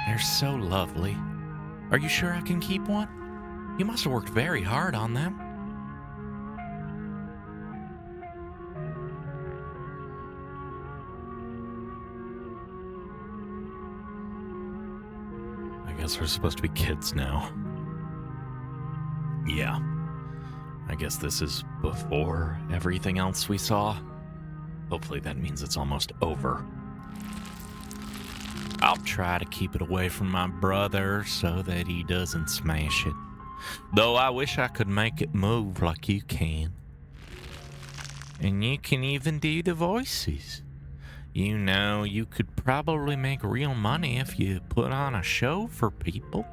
They're so lovely. Are you sure I can keep one? You must have worked very hard on them. I guess we're supposed to be kids now. Yeah. I guess this is before everything else we saw. Hopefully that means it's almost over. I'll try to keep it away from my brother so that he doesn't smash it. Though I wish I could make it move like you can. And you can even do the voices. You know, you could probably make real money if you put on a show for people.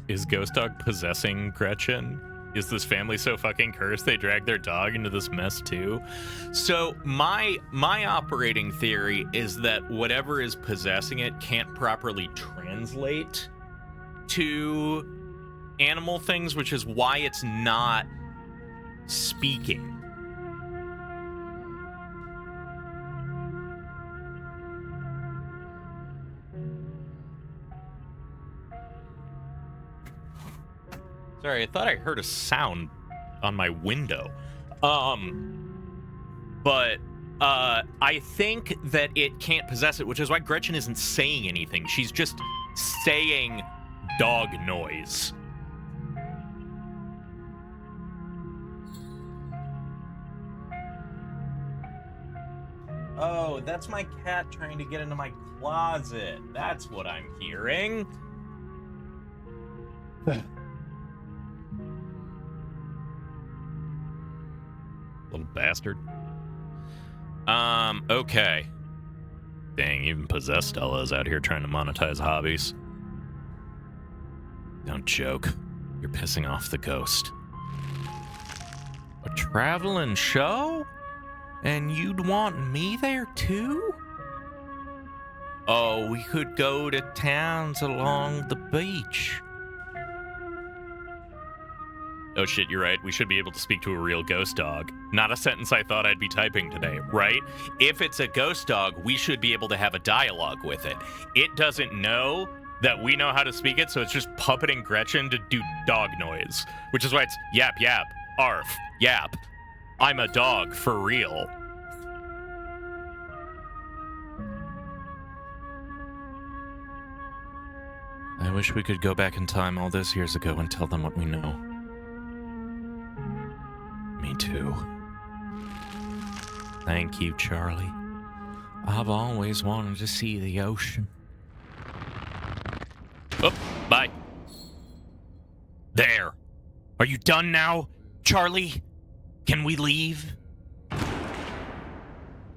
Is Ghost Dog possessing Gretchen? Is this family so fucking cursed they drag their dog into this mess too? So my operating theory is that whatever is possessing it can't properly translate to animal things, which is why it's not speaking. Sorry, I thought I heard a sound on my window. But I think that it can't possess it, which is why Gretchen isn't saying anything. She's just saying dog noise. Oh, that's my cat trying to get into my closet. That's what I'm hearing. Little bastard. Okay. Dang, even possessed Ella's out here trying to monetize hobbies. Don't joke. You're pissing off the ghost. A traveling show? And you'd want me there too? Oh, we could go to towns along the beach. Oh shit, you're right. We should be able to speak to a real ghost dog. Not a sentence I thought I'd be typing today, right? If it's a ghost dog, we should be able to have a dialogue with it. It doesn't know that we know how to speak it, so it's just puppeting Gretchen to do dog noise. Which is why it's yap yap, arf, yap. I'm a dog for real. I wish we could go back in time all those years ago and tell them what we know. Me too. Thank you, Charlie. I've always wanted to see the ocean. Oh, bye. There. Are you done now, Charlie? Can we leave?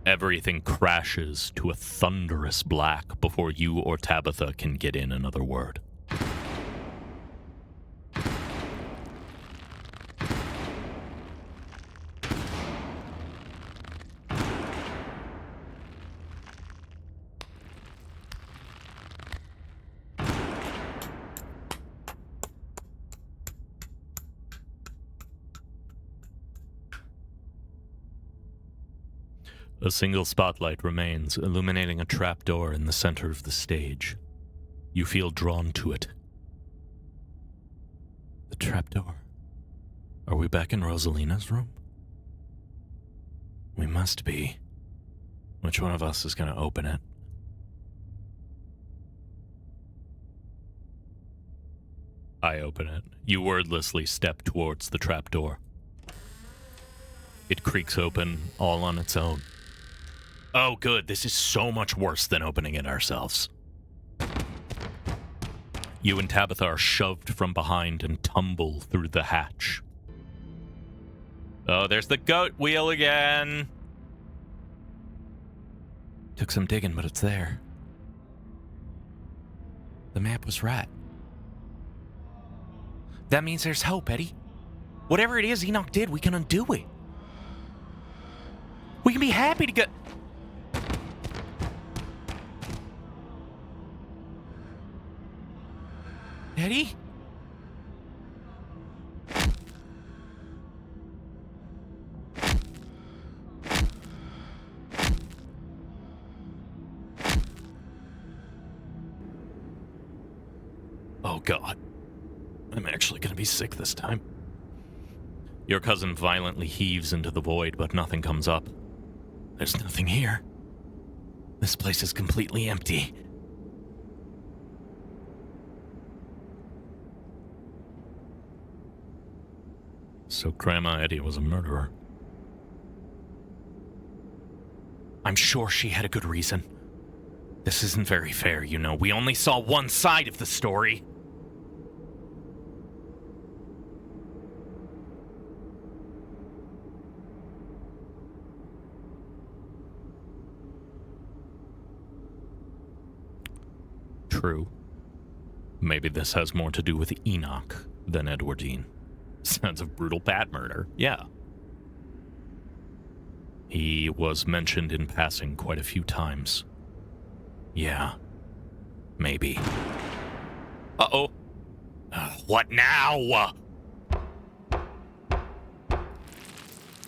Everything crashes to a thunderous black before you or Tabitha can get in another word. A single spotlight remains, illuminating a trapdoor in the center of the stage. You feel drawn to it. The trapdoor. Are we back in Rosalina's room? We must be. Which one of us is going to open it? I open it. You wordlessly step towards the trapdoor. It creaks open all on its own. Oh, good. This is so much worse than opening it ourselves. You and Tabitha are shoved from behind and tumble through the hatch. Oh, there's the goat wheel again. Took some digging, but it's there. The map was right. That means there's hope, Eddie. Whatever it is Enoch did, we can undo it. We can be happy to go... Eddie? Oh, God. I'm actually going to be sick this time. Your cousin violently heaves into the void, but nothing comes up. There's nothing here. This place is completely empty. So Grandma Eddie was a murderer. I'm sure she had a good reason. This isn't very fair, you know. We only saw one side of the story. True. Maybe this has more to do with Enoch than Edwardine. Sounds of brutal bat murder. Yeah. He was mentioned in passing quite a few times. Yeah. Maybe. Uh-oh. What now?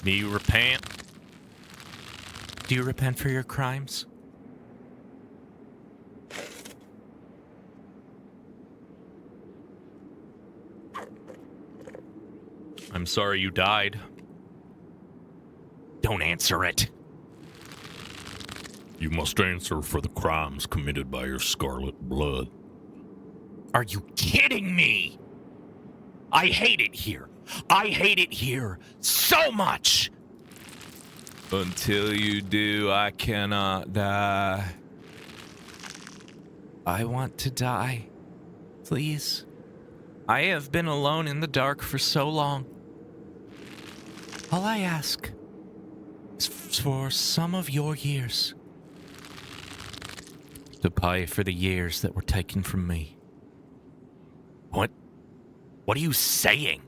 Do you repent? Do you repent for your crimes? I'm sorry you died. Don't answer it. You must answer for the crimes committed by your scarlet blood. Are you kidding me? I hate it here. I hate it here so much. Until you do, I cannot die. I want to die. Please. I have been alone in the dark for so long. All I ask is for some of your years to pay for the years that were taken from me. What are you saying?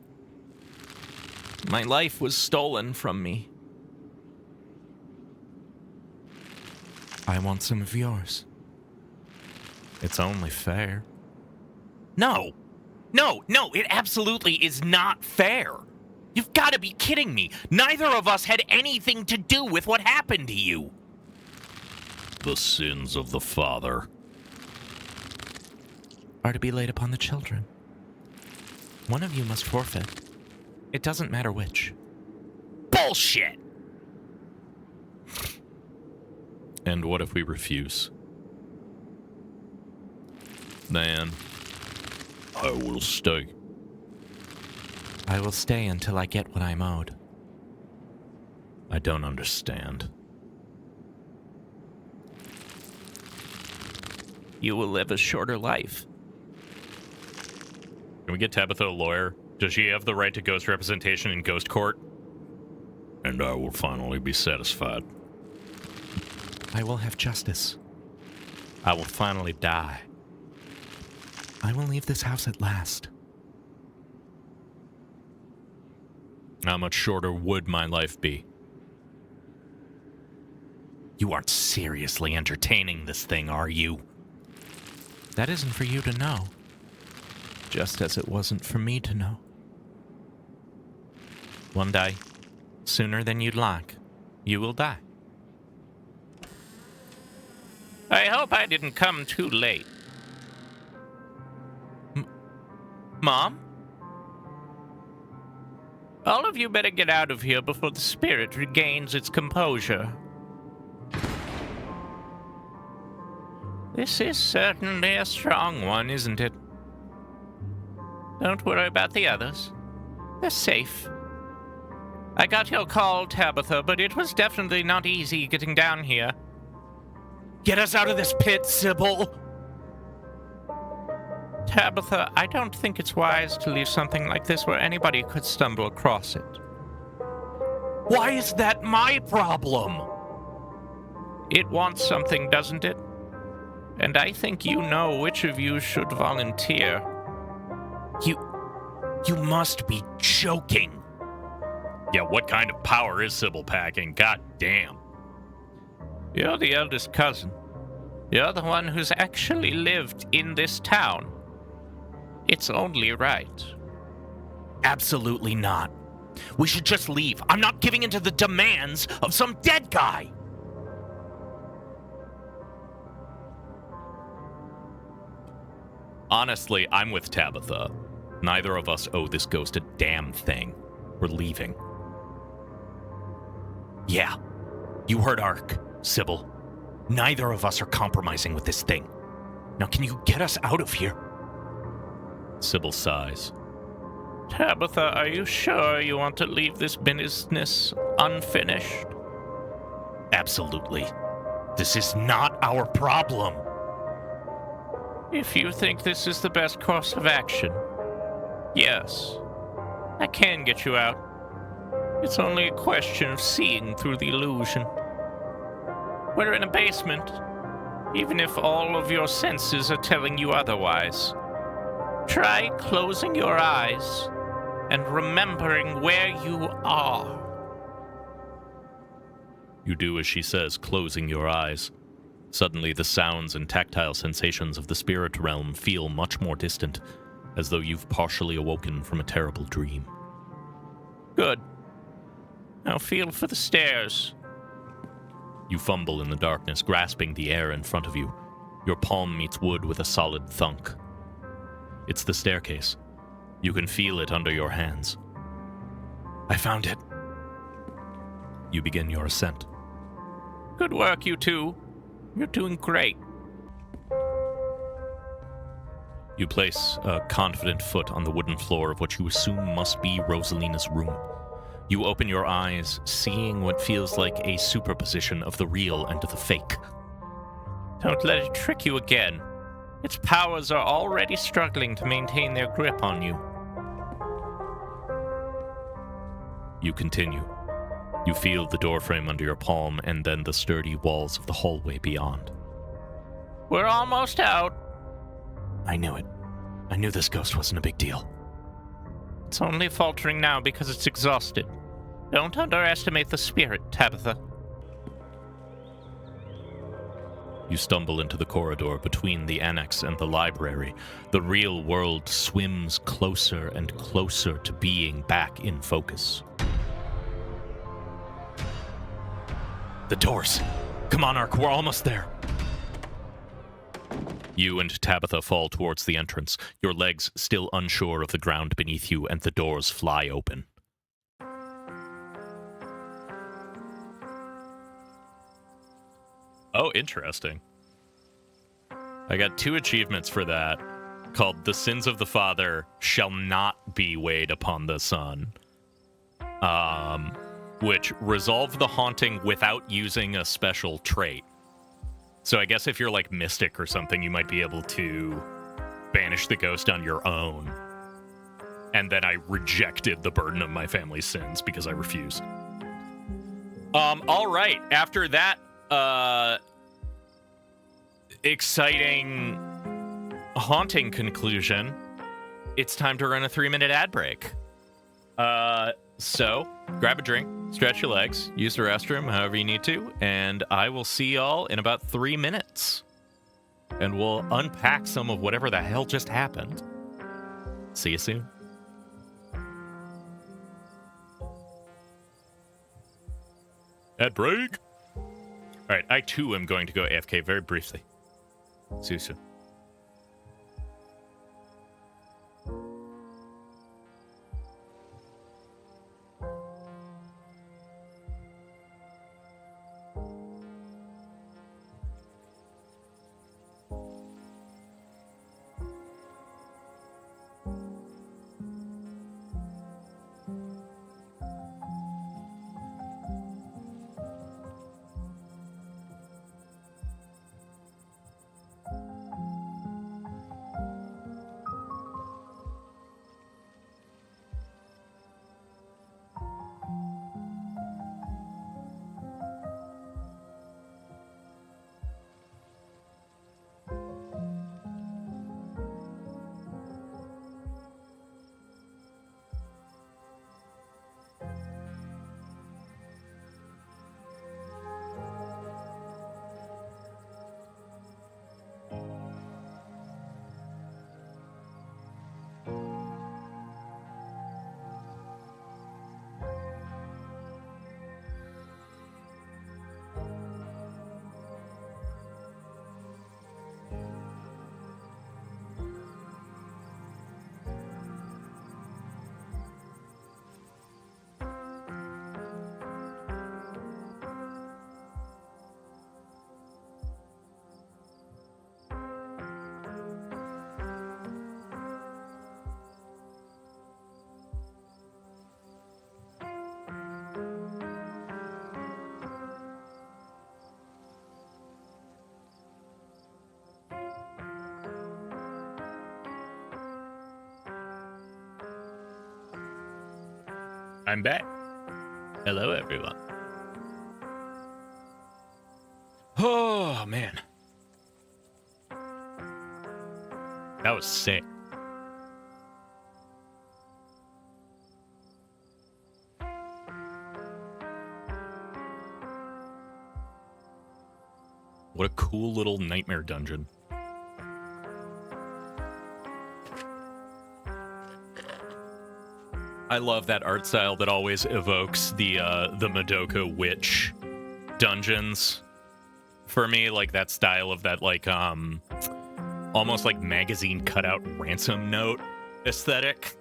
My life was stolen from me. I want some of yours. It's only fair. No, it absolutely is not fair. You've got to be kidding me. Neither of us had anything to do with what happened to you. The sins of the father Are to be laid upon the children. One of you must forfeit. It doesn't matter which. Bullshit! And what if we refuse? Then I will stay. I will stay until I get what I'm owed. I don't understand. You will live a shorter life. Can we get Tabitha a lawyer? Does she have the right to ghost representation in ghost court? And I will finally be satisfied. I will have justice. I will finally die. I will leave this house at last. How much shorter would my life be? You aren't seriously entertaining this thing, are you? That isn't for you to know. Just as it wasn't for me to know. One day, sooner than you'd like, you will die. I hope I didn't come too late. Mom? All of you better get out of here before the spirit regains its composure. This is certainly a strong one, isn't it? Don't worry about the others. They're safe. I got your call, Tabitha, but it was definitely not easy getting down here. Get us out of this pit, Sybil! Tabitha, I don't think it's wise to leave something like this where anybody could stumble across it. Why is that my problem? It wants something, doesn't it? And I think you know which of you should volunteer. You must be joking. Yeah, what kind of power is Sybil packing? God damn. You're the eldest cousin. You're the one who's actually lived in this town. It's only right. Absolutely not. We should just leave. I'm not giving in to the demands of some dead guy. Honestly, I'm with Tabitha. Neither of us owe this ghost a damn thing. We're leaving. Yeah, you heard Ark, Sybil. Neither of us are compromising with this thing. Now can you get us out of here? Sybil sighs. Tabitha, are you sure you want to leave this business unfinished? Absolutely. This is not our problem. If you think this is the best course of action, yes, I can get you out. It's only a question of seeing through the illusion. We're in a basement, even if all of your senses are telling you otherwise. Try closing your eyes and remembering where you are. You do as she says, closing your eyes. Suddenly, the sounds and tactile sensations of the spirit realm feel much more distant, as though you've partially awoken from a terrible dream. Good. Now feel for the stairs. You fumble in the darkness, grasping the air in front of you. Your palm meets wood with a solid thunk. It's the staircase. You can feel it under your hands. I found it. You begin your ascent. Good work, you two. You're doing great. You place a confident foot on the wooden floor of what you assume must be Rosalina's room. You open your eyes, seeing what feels like a superposition of the real and the fake. Don't let it trick you again. Its powers are already struggling to maintain their grip on you. You continue. You feel the doorframe under your palm and then the sturdy walls of the hallway beyond. We're almost out. I knew it. I knew this ghost wasn't a big deal. It's only faltering now because it's exhausted. Don't underestimate the spirit, Tabitha. You stumble into the corridor between the annex and the library. The real world swims closer and closer to being back in focus. The doors! Come on, Ark, we're almost there! You and Tabitha fall towards the entrance, your legs still unsure of the ground beneath you, and the doors fly open. Oh, interesting. I got 2 achievements for that, called The Sins of the Father Shall Not Be Weighed Upon the Son, which resolve the haunting without using a special trait. So I guess if you're like Mystic or something, you might be able to banish the ghost on your own. And then I rejected the burden of my family's sins because I refused. All right. After that, exciting, haunting conclusion, it's time to run a 3-minute ad break. So grab a drink, stretch your legs, use the restroom however you need to, and I will see y'all in about 3 minutes. And we'll unpack some of whatever the hell just happened. See you soon. Ad break. All right, I too am going to go AFK very briefly. See you soon. I'm back. Hello, everyone. Oh, man. That was sick. What a cool little nightmare dungeon. I love that art style that always evokes the Madoka witch dungeons. For me, like that style of that like almost like magazine cutout ransom note aesthetic.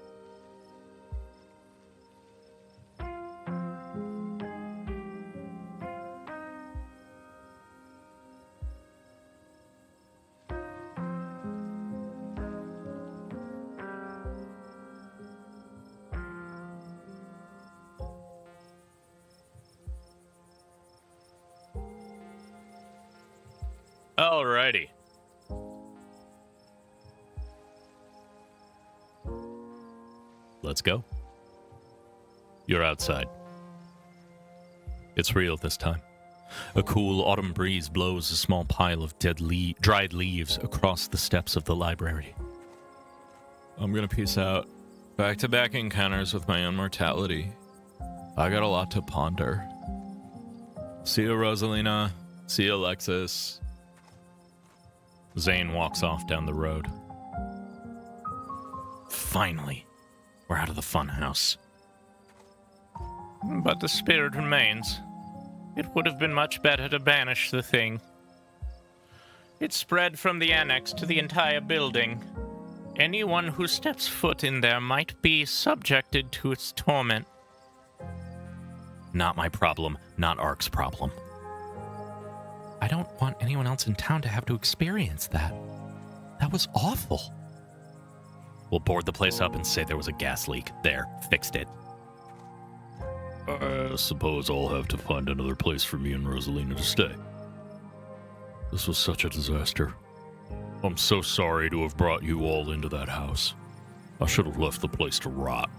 Alrighty. Let's go. You're outside. It's real this time. A cool autumn breeze blows a small pile of dried leaves across the steps of the library. I'm gonna peace out. Back-to-back encounters with my own mortality. I got a lot to ponder. See you, Rosalina. See you, Alexis. Zane walks off down the road. Finally, we're out of the funhouse. But the spirit remains. It would have been much better to banish the thing. It spread from the annex to the entire building. Anyone who steps foot in there might be subjected to its torment. Not my problem, not Ark's problem. I don't want anyone else in town to have to experience that. That was awful. We'll board the place up and say there was a gas leak. There, fixed it. I suppose I'll have to find another place for me and Rosalina to stay. This was such a disaster. I'm so sorry to have brought you all into that house. I should have left the place to rot.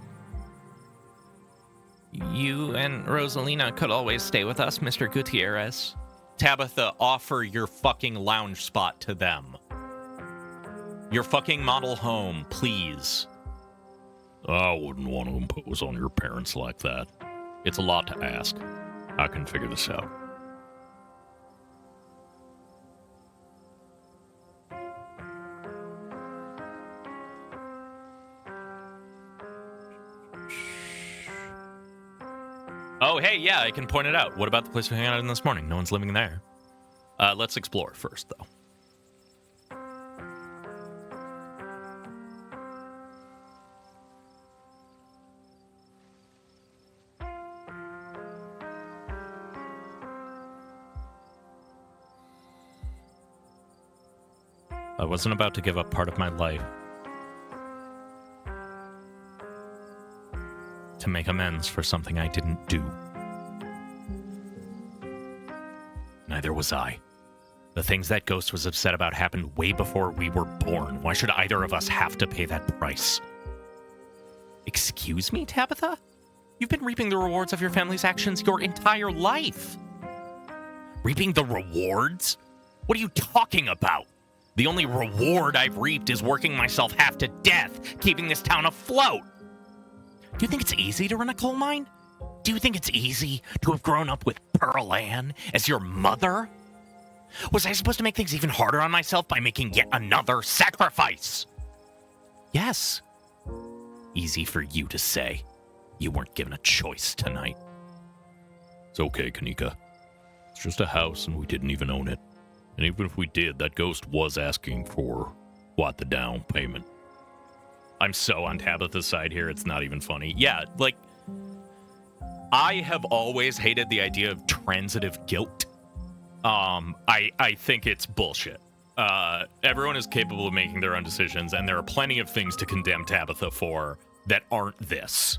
You and Rosalina could always stay with us, Mr. Gutierrez. Tabitha, offer your fucking lounge spot to them. Your fucking model home, please. I wouldn't want to impose on your parents like that. It's a lot to ask. I can figure this out. Oh, hey, yeah, I can point it out. What about the place we hung out in this morning? No one's living there. Let's explore first, though. I wasn't about to give up part of my life to make amends for something I didn't do. Neither was I. The things that Ghost was upset about happened way before we were born. Why should either of us have to pay that price? Excuse me, Tabitha? You've been reaping the rewards of your family's actions your entire life. Reaping the rewards? What are you talking about? The only reward I've reaped is working myself half to death, keeping this town afloat. Do you think it's easy to run a coal mine? Do you think it's easy to have grown up with Pearl Ann as your mother? Was I supposed to make things even harder on myself by making yet another sacrifice? Yes. Easy for you to say. You weren't given a choice tonight. It's okay, Kanika. It's just a house and we didn't even own it. And even if we did, that ghost was asking for, the down payment. I'm so on Tabitha's side here, it's not even funny. Yeah, I have always hated the idea of transitive guilt. I think it's bullshit. Everyone is capable of making their own decisions, and there are plenty of things to condemn Tabitha for that aren't this.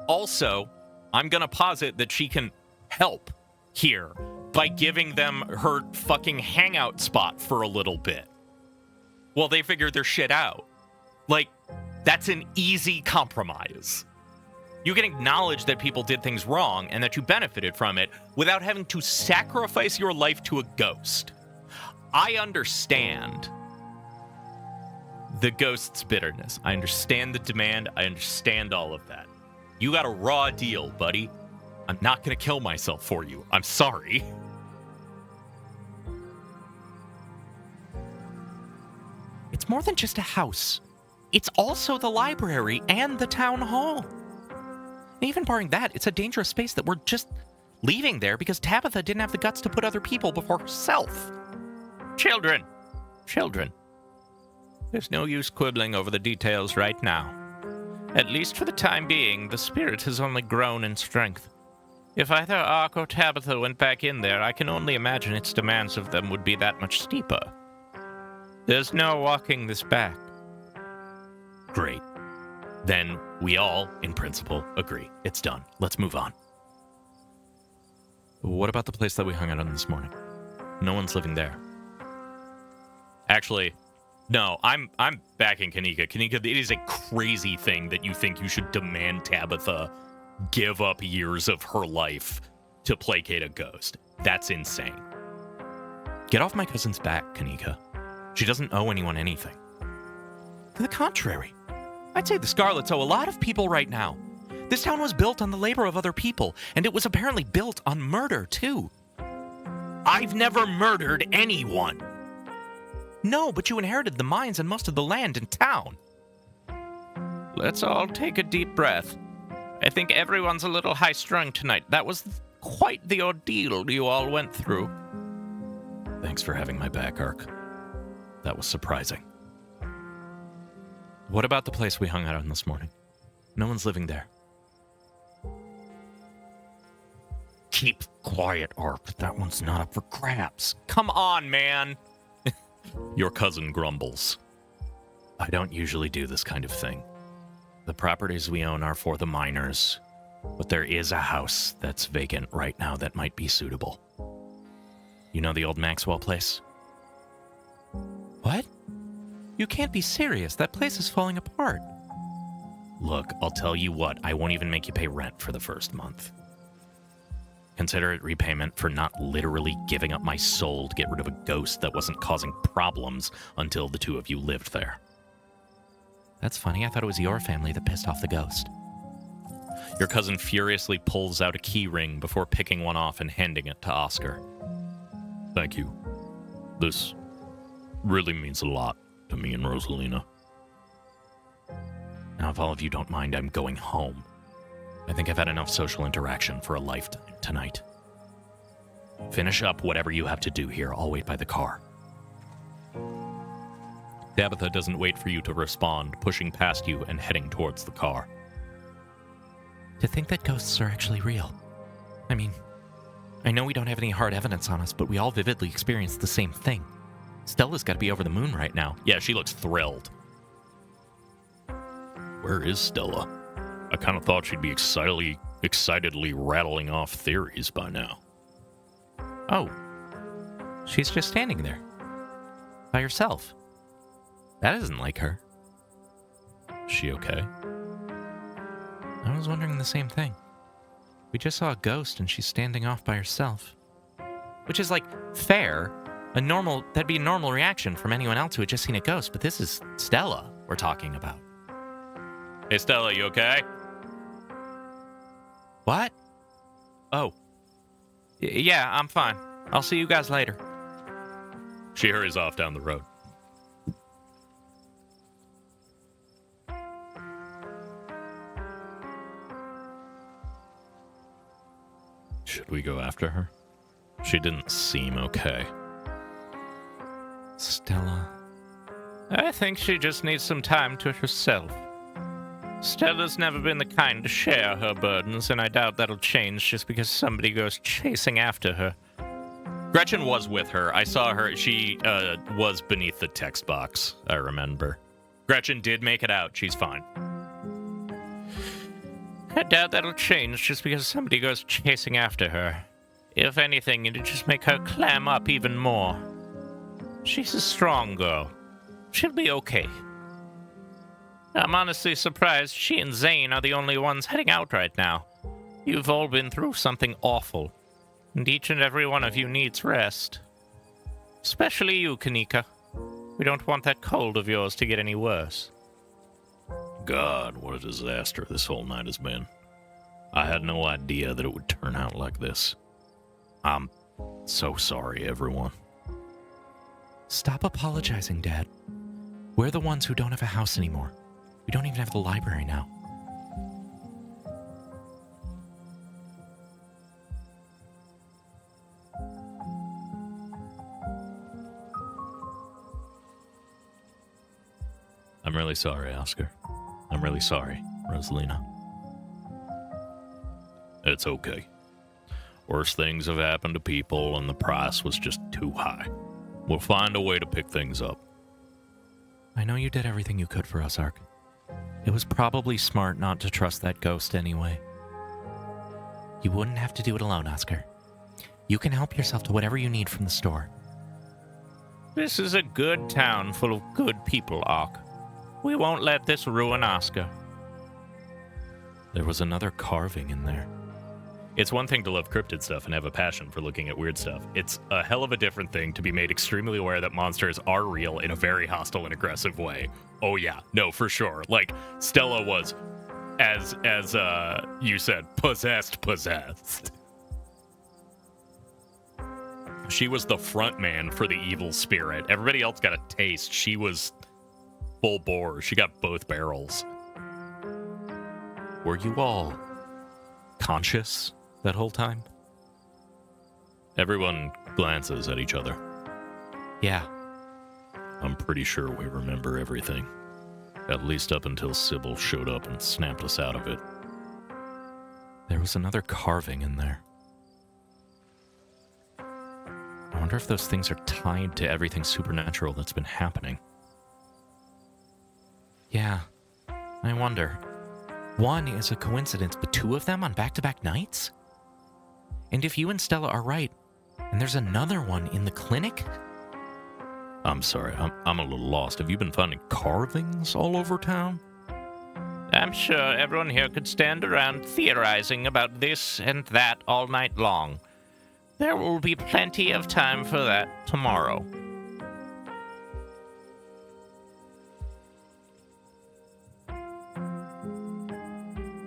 Also, I'm gonna posit that she can help here by giving them her fucking hangout spot for a little bit while they figure their shit out. That's an easy compromise. You can acknowledge that people did things wrong and that you benefited from it without having to sacrifice your life to a ghost. I understand the ghost's bitterness. I understand the demand. I understand all of that. You got a raw deal, buddy. I'm not going to kill myself for you. I'm sorry. It's more than just a house. It's also the library and the town hall. And even barring that, it's a dangerous space that we're just leaving there because Tabitha didn't have the guts to put other people before herself. Children. There's no use quibbling over the details right now. At least for the time being, the spirit has only grown in strength. If either Ark or Tabitha went back in there, I can only imagine its demands of them would be that much steeper. There's no walking this back. Great. Then we all, in principle, agree. It's done. Let's move on. What about the place that we hung out on this morning? No one's living there. Actually, no, I'm backing Kanika. Kanika, it is a crazy thing that you think you should demand Tabitha give up years of her life to placate a ghost. That's insane. Get off my cousin's back, Kanika. She doesn't owe anyone anything. To the contrary, I'd say the Scarlets owe a lot of people right now. This town was built on the labor of other people, and it was apparently built on murder, too. I've never murdered anyone. No, but you inherited the mines and most of the land in town. Let's all take a deep breath. I think everyone's a little high-strung tonight. That was quite the ordeal you all went through. Thanks for having my back, Ark. That was surprising. What about the place we hung out on this morning? No one's living there. Keep quiet, Arp. That one's not up for grabs. Come on, man! Your cousin grumbles. I don't usually do this kind of thing. The properties we own are for the miners, but there is a house that's vacant right now that might be suitable. You know the old Maxwell place? What? You can't be serious. That place is falling apart. Look, I'll tell you what, I won't even make you pay rent for the first month. Consider it repayment for not literally giving up my soul to get rid of a ghost that wasn't causing problems until the two of you lived there. That's funny. I thought it was your family that pissed off the ghost. Your cousin furiously pulls out a key ring before picking one off and handing it to Oscar. Thank you. This really means a lot to me and Rosalina. Now, if all of you don't mind, I'm going home. I think I've had enough social interaction for a lifetime tonight. Finish up whatever you have to do here. I'll wait by the car. Tabitha doesn't wait for you to respond, pushing past you and heading towards the car. To think that ghosts are actually real. I mean, I know we don't have any hard evidence on us, but we all vividly experienced the same thing. Stella's got to be over the moon right now. Yeah, she looks thrilled. Where is Stella? I kind of thought she'd be excitedly rattling off theories by now. Oh, she's just standing there. By herself. That isn't like her. Is she okay? I was wondering the same thing. We just saw a ghost and she's standing off by herself. Which is, like, fair. That'd be a normal reaction from anyone else who had just seen a ghost, but this is Stella we're talking about. Hey, Stella, you okay? What? Oh. Yeah, I'm fine. I'll see you guys later. She hurries off down the road. Should we go after her? She didn't seem okay. Stella. I think she just needs some time to herself. Stella's never been the kind to share her burdens, and I doubt that'll change just because somebody goes chasing after her. Gretchen was with her. I saw her. She was beneath the text box, I remember. Gretchen did make it out. She's fine. I doubt that'll change just because somebody goes chasing after her. If anything, it'll just make her clam up even more. She's a strong girl. She'll be okay. I'm honestly surprised she and Zane are the only ones heading out right now. You've all been through something awful, and each and every one of you needs rest. Especially you, Kanika. We don't want that cold of yours to get any worse. God, what a disaster this whole night has been. I had no idea that it would turn out like this. I'm so sorry, everyone. Stop apologizing, Dad. We're the ones who don't have a house anymore. We don't even have the library now. I'm really sorry, Oscar. I'm really sorry, Rosalina. It's okay. Worse things have happened to people, and the price was just too high. We'll find a way to pick things up. I know you did everything you could for us, Ark. It was probably smart not to trust that ghost anyway. You wouldn't have to do it alone, Oscar. You can help yourself to whatever you need from the store. This is a good town full of good people, Ark. We won't let this ruin Oscar. There was another carving in there. It's one thing to love cryptid stuff and have a passion for looking at weird stuff. It's a hell of a different thing to be made extremely aware that monsters are real in a very hostile and aggressive way. Oh yeah, no, for sure. Like, Stella was, as you said, possessed. She was the front man for the evil spirit. Everybody else got a taste. She was full bore. She got both barrels. Were you all conscious that whole time? Everyone glances at each other. Yeah. I'm pretty sure we remember everything. At least up until Sybil showed up and snapped us out of it. There was another carving in there. I wonder if those things are tied to everything supernatural that's been happening. Yeah. I wonder. One is a coincidence, but two of them on back-to-back nights? And if you and Stella are right, and there's another one in the clinic? I'm sorry, I'm a little lost. Have you been finding carvings all over town? I'm sure everyone here could stand around theorizing about this and that all night long. There will be plenty of time for that tomorrow.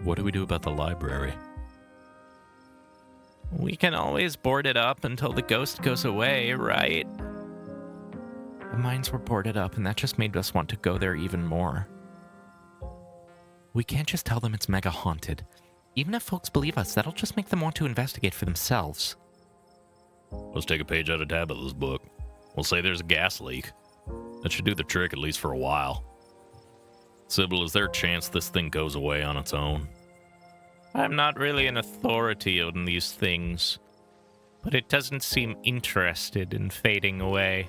What do we do about the library? We can always board it up until the ghost goes away, right? The mines were boarded up, and that just made us want to go there even more. We can't just tell them it's mega haunted. Even if folks believe us, that'll just make them want to investigate for themselves. Let's take a page out of Tabitha's book. We'll say there's a gas leak. That should do the trick, at least for a while. Sybil, is there a chance this thing goes away on its own? I'm not really an authority on these things, but it doesn't seem interested in fading away.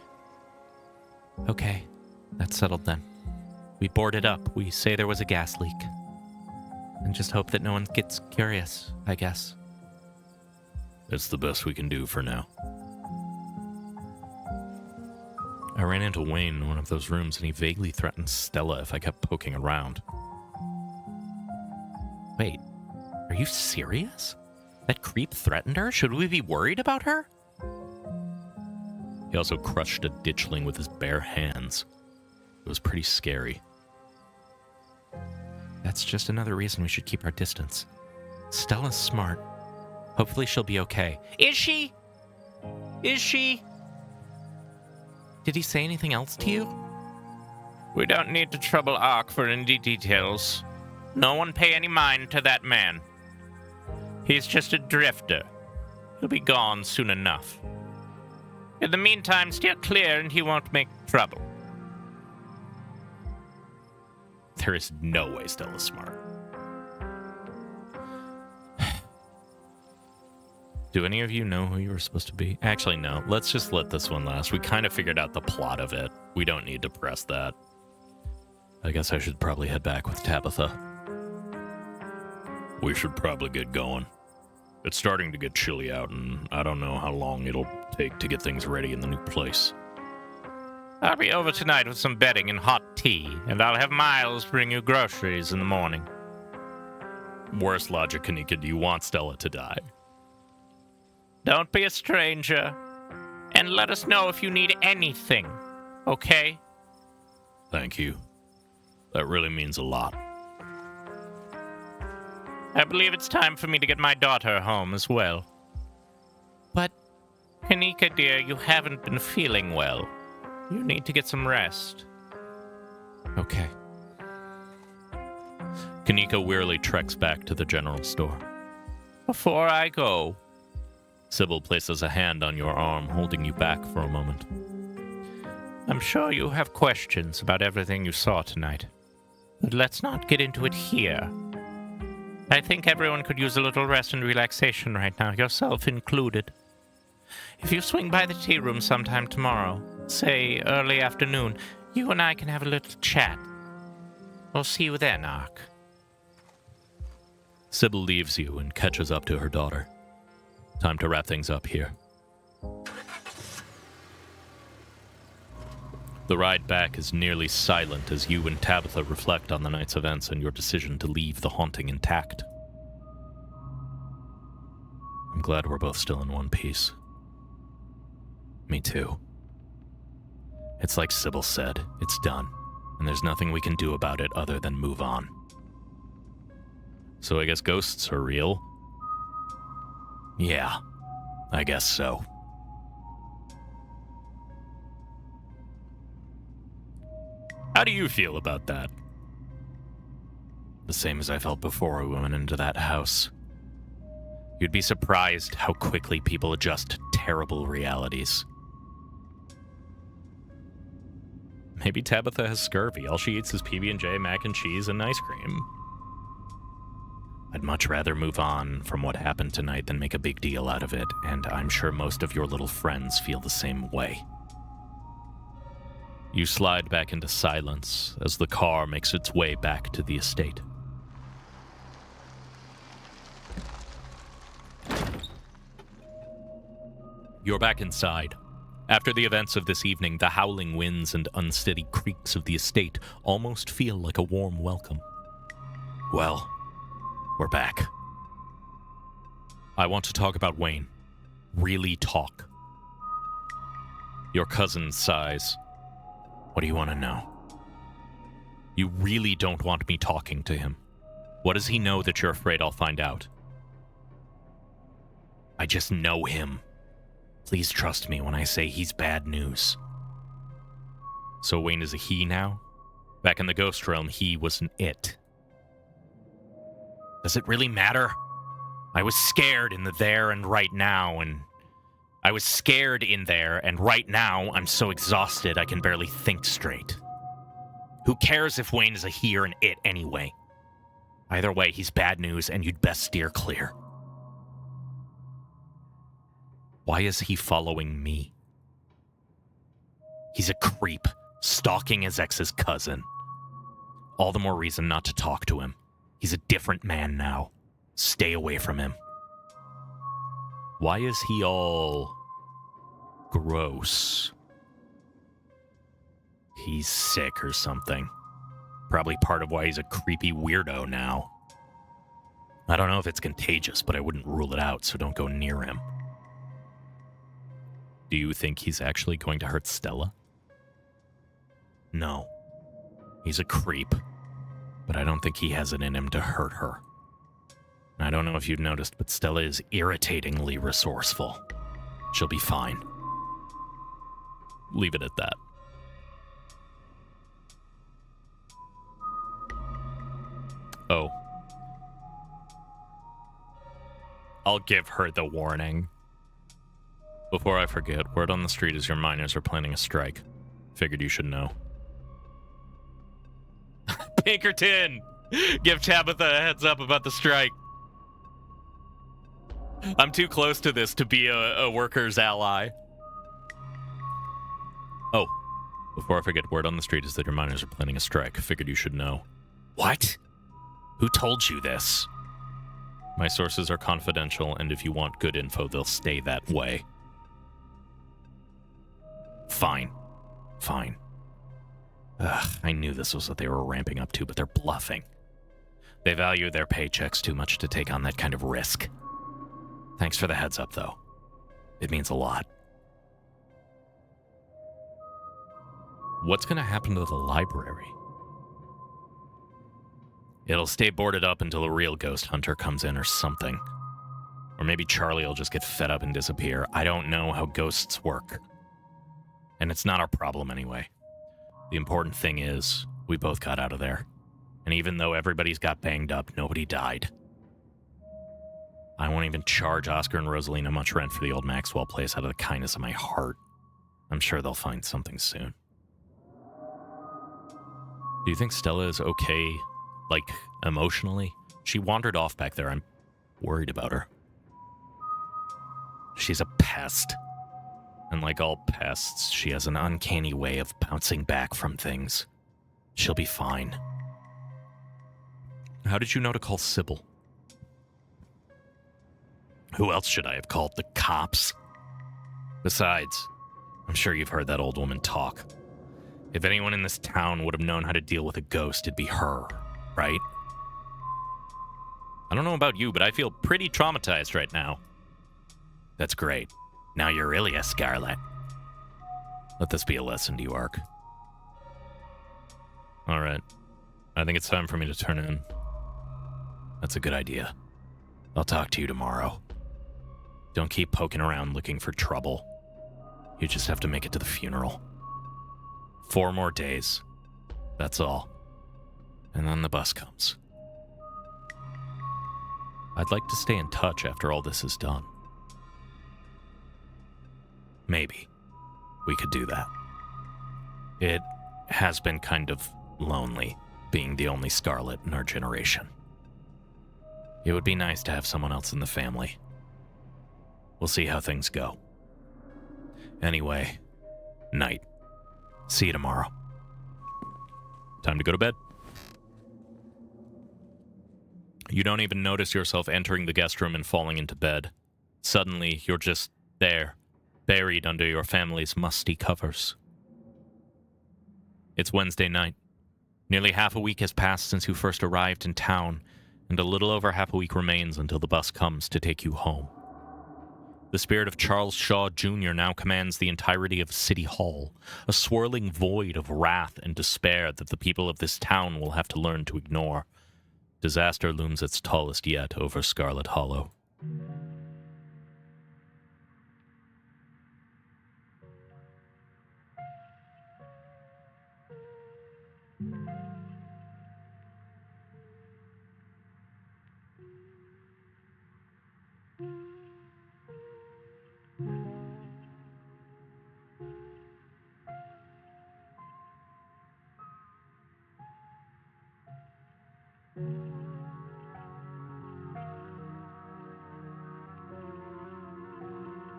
Okay, that's settled then. We board it up. We say there was a gas leak. And just hope that no one gets curious, I guess. It's the best we can do for now. I ran into Wayne in one of those rooms, and he vaguely threatened Stella if I kept poking around. Wait, are you serious? That creep threatened her? Should we be worried about her? He also crushed a ditchling with his bare hands. It was pretty scary. That's just another reason we should keep our distance. Stella's smart. Hopefully she'll be okay. Is she? Is she? Did he say anything else to you? We don't need to trouble Ark for any details. No one pay any mind to that man. He's just a drifter. He'll be gone soon enough. In the meantime, steer clear and he won't make trouble. There is no way Stella's smart. Do any of you know who you were supposed to be? Actually, no. Let's just let this one last. We kind of figured out the plot of it. We don't need to press that. I guess I should probably head back with Tabitha. We should probably get going. It's starting to get chilly out, and I don't know how long it'll take to get things ready in the new place. I'll be over tonight with some bedding and hot tea, and I'll have Miles bring you groceries in the morning. Worst logic, Kanika, do you want Stella to die? Don't be a stranger, and let us know if you need anything, okay? Thank you. That really means a lot. I believe it's time for me to get my daughter home as well. But, Kanika, dear, you haven't been feeling well. You need to get some rest. okay. Kanika wearily treks back to the general store. Before I go, Sybil places a hand on your arm, holding you back for a moment. I'm sure you have questions about everything you saw tonight, but let's not get into it here. I think everyone could use a little rest and relaxation right now, yourself included. If you swing by the tea room sometime tomorrow, say early afternoon, you and I can have a little chat. We'll see you then, Ark. Sybil leaves you and catches up to her daughter. Time to wrap things up here. The ride back is nearly silent as you and Tabitha reflect on the night's events and your decision to leave the haunting intact. I'm glad we're both still in one piece. Me too. It's like Sybil said, it's done, and there's nothing we can do about it other than move on. So I guess ghosts are real? Yeah, I guess so. How do you feel about that? The same as I felt before we went into that house. You'd be surprised how quickly people adjust to terrible realities. Maybe Tabitha has scurvy. All she eats is PB&J, mac and cheese, and ice cream. I'd much rather move on from what happened tonight than make a big deal out of it, and I'm sure most of your little friends feel the same way. You slide back into silence as the car makes its way back to the estate. You're back inside. After the events of this evening, the howling winds and unsteady creaks of the estate almost feel like a warm welcome. Well, we're back. I want to talk about Wayne. Really talk. Your cousin sighs. What do you want to know? You really don't want me talking to him. What does he know that you're afraid I'll find out? I just know him. Please trust me when I say he's bad news. So Wayne is a he now? Back in the ghost realm, he was an it. Does it really matter? I was scared in the there and right now, and I was scared in there, and right now I'm so exhausted I can barely think straight. Who cares if Wayne is a he or an it anyway? Either way, he's bad news, and you'd best steer clear. Why is he following me? He's a creep, stalking his ex's cousin. All the more reason not to talk to him. He's a different man now. Stay away from him. Why is he all gross? He's sick or something. Probably part of why he's a creepy weirdo now. I don't know if it's contagious, but I wouldn't rule it out, so don't go near him. Do you think he's actually going to hurt Stella? No. He's a creep, but I don't think he has it in him to hurt her. I don't know if you've noticed, but Stella is irritatingly resourceful. She'll be fine. Leave it at that. Oh. I'll give her the warning. Before I forget, word on the street is your miners are planning a strike. Figured you should know. Pinkerton! Give Tabitha a heads up about the strike. I'm too close to this to be a worker's ally. Oh, before I forget, word on the street is that your miners are planning a strike. Figured you should know. What? Who told you this? My sources are confidential, and if you want good info, they'll stay that way. Fine. Fine. Ugh, I knew this was what they were ramping up to, but they're bluffing. They value their paychecks too much to take on that kind of risk. Thanks for the heads up, though. It means a lot. What's going to happen to the library? It'll stay boarded up until a real ghost hunter comes in or something. Or maybe Charlie will just get fed up and disappear. I don't know how ghosts work. And it's not our problem anyway. The important thing is, we both got out of there. And even though everybody's got banged up, nobody died. I won't even charge Oscar and Rosalina much rent for the old Maxwell place out of the kindness of my heart. I'm sure they'll find something soon. Do you think Stella is okay, like, emotionally? She wandered off back there. I'm worried about her. She's a pest. And like all pests, she has an uncanny way of bouncing back from things. She'll be fine. How did you know to call Sybil? Who else should I have called? The cops? Besides, I'm sure you've heard that old woman talk. If anyone in this town would have known how to deal with a ghost, it'd be her, right? I don't know about you, but I feel pretty traumatized right now. That's great. Now you're really a Scarlet. Let this be a lesson to you, Ark. Alright. I think it's time for me to turn in. That's a good idea. I'll talk to you tomorrow. Don't keep poking around looking for trouble. You just have to make it to the funeral. 4 more days. That's all. And then the bus comes. I'd like to stay in touch after all this is done. Maybe we could do that. It has been kind of lonely being the only Scarlet in our generation. It would be nice to have someone else in the family. We'll see how things go. Anyway, night. See you tomorrow. Time to go to bed. You don't even notice yourself entering the guest room and falling into bed. Suddenly, you're just there, buried under your family's musty covers. It's Wednesday night. Nearly half a week has passed since you first arrived in town, and a little over half a week remains until the bus comes to take you home. The spirit of Charles Shaw Jr. now commands the entirety of City Hall, a swirling void of wrath and despair that the people of this town will have to learn to ignore. Disaster looms its tallest yet over Scarlet Hollow.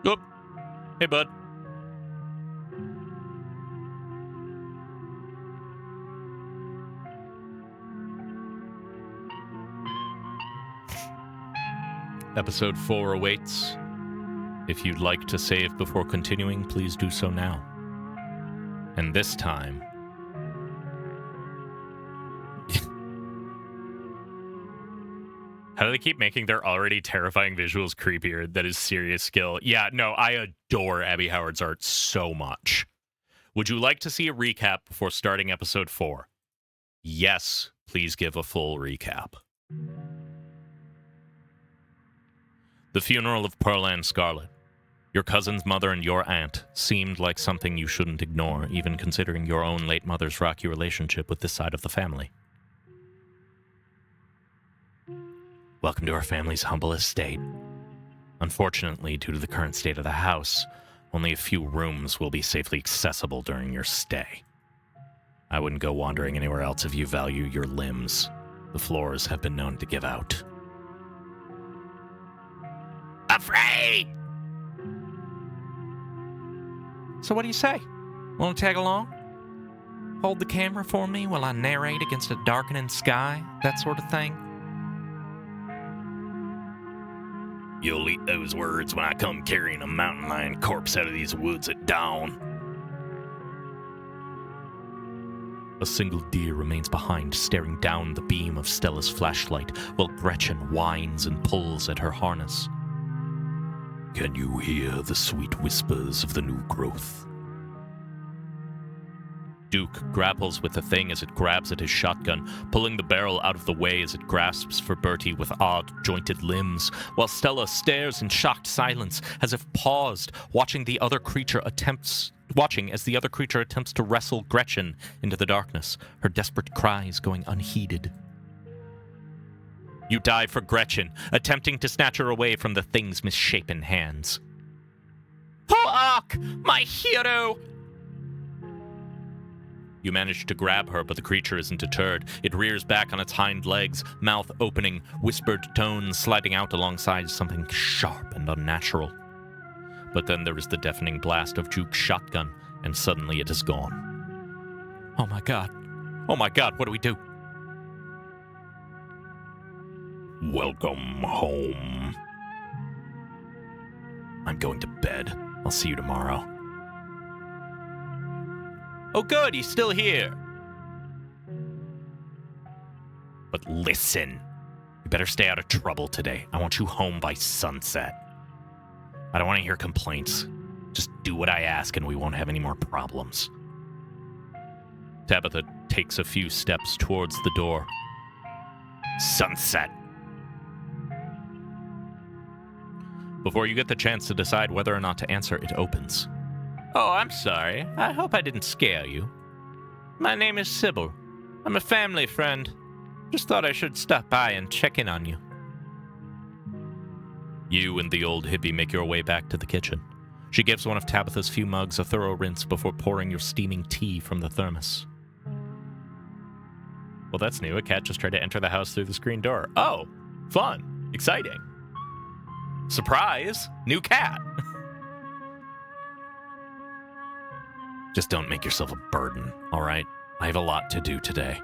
Oh, hey, bud. Episode 4 awaits. If you'd like to save before continuing, please do so now. And this time... How do they keep making their already terrifying visuals creepier? That is serious skill. Yeah, no, I adore Abby Howard's art so much. Would you like to see a recap before starting episode 4? Yes, please give a full recap. The funeral of Pearl Ann Scarlet. Your cousin's mother and your aunt seemed like something you shouldn't ignore, even considering your own late mother's rocky relationship with this side of the family. Welcome to our family's humble estate. Unfortunately, due to the current state of the house, only a few rooms will be safely accessible during your stay. I wouldn't go wandering anywhere else if you value your limbs. The floors have been known to give out. Afraid! So what do you say? Want to tag along? Hold the camera for me while I narrate against a darkening sky? That sort of thing? You'll eat those words when I come carrying a mountain lion corpse out of these woods at dawn. A single deer remains behind, staring down the beam of Stella's flashlight, while Gretchen whines and pulls at her harness. Can you hear the sweet whispers of the new growth? Duke grapples with the thing as it grabs at his shotgun, pulling the barrel out of the way as it grasps for Bertie with odd, jointed limbs, while Stella stares in shocked silence, as if paused, watching as the other creature attempts to wrestle Gretchen into the darkness, her desperate cries going unheeded. You dive for Gretchen, attempting to snatch her away from the thing's misshapen hands. Oh, Ark! My hero! You manage to grab her, but the creature isn't deterred. It rears back on its hind legs, mouth opening, whispered tones sliding out alongside something sharp and unnatural. But then there is the deafening blast of Duke's shotgun, and suddenly it is gone. Oh my god. Oh my god, what do we do? Welcome home. I'm going to bed. I'll see you tomorrow. Oh, good, he's still here. But listen, you better stay out of trouble today. I want you home by sunset. I don't want to hear complaints. Just do what I ask and we won't have any more problems. Tabitha takes a few steps towards the door. Sunset. Before you get the chance to decide whether or not to answer, it opens. Oh, I'm sorry. I hope I didn't scare you. My name is Sybil. I'm a family friend. Just thought I should stop by and check in on you. You and the old hippie make your way back to the kitchen. She gives one of Tabitha's few mugs a thorough rinse before pouring your steaming tea from the thermos. Well, that's new. A cat just tried to enter the house through the screen door. Oh, fun. Exciting. Surprise! New cat! Just don't make yourself a burden, all right? I have a lot to do today.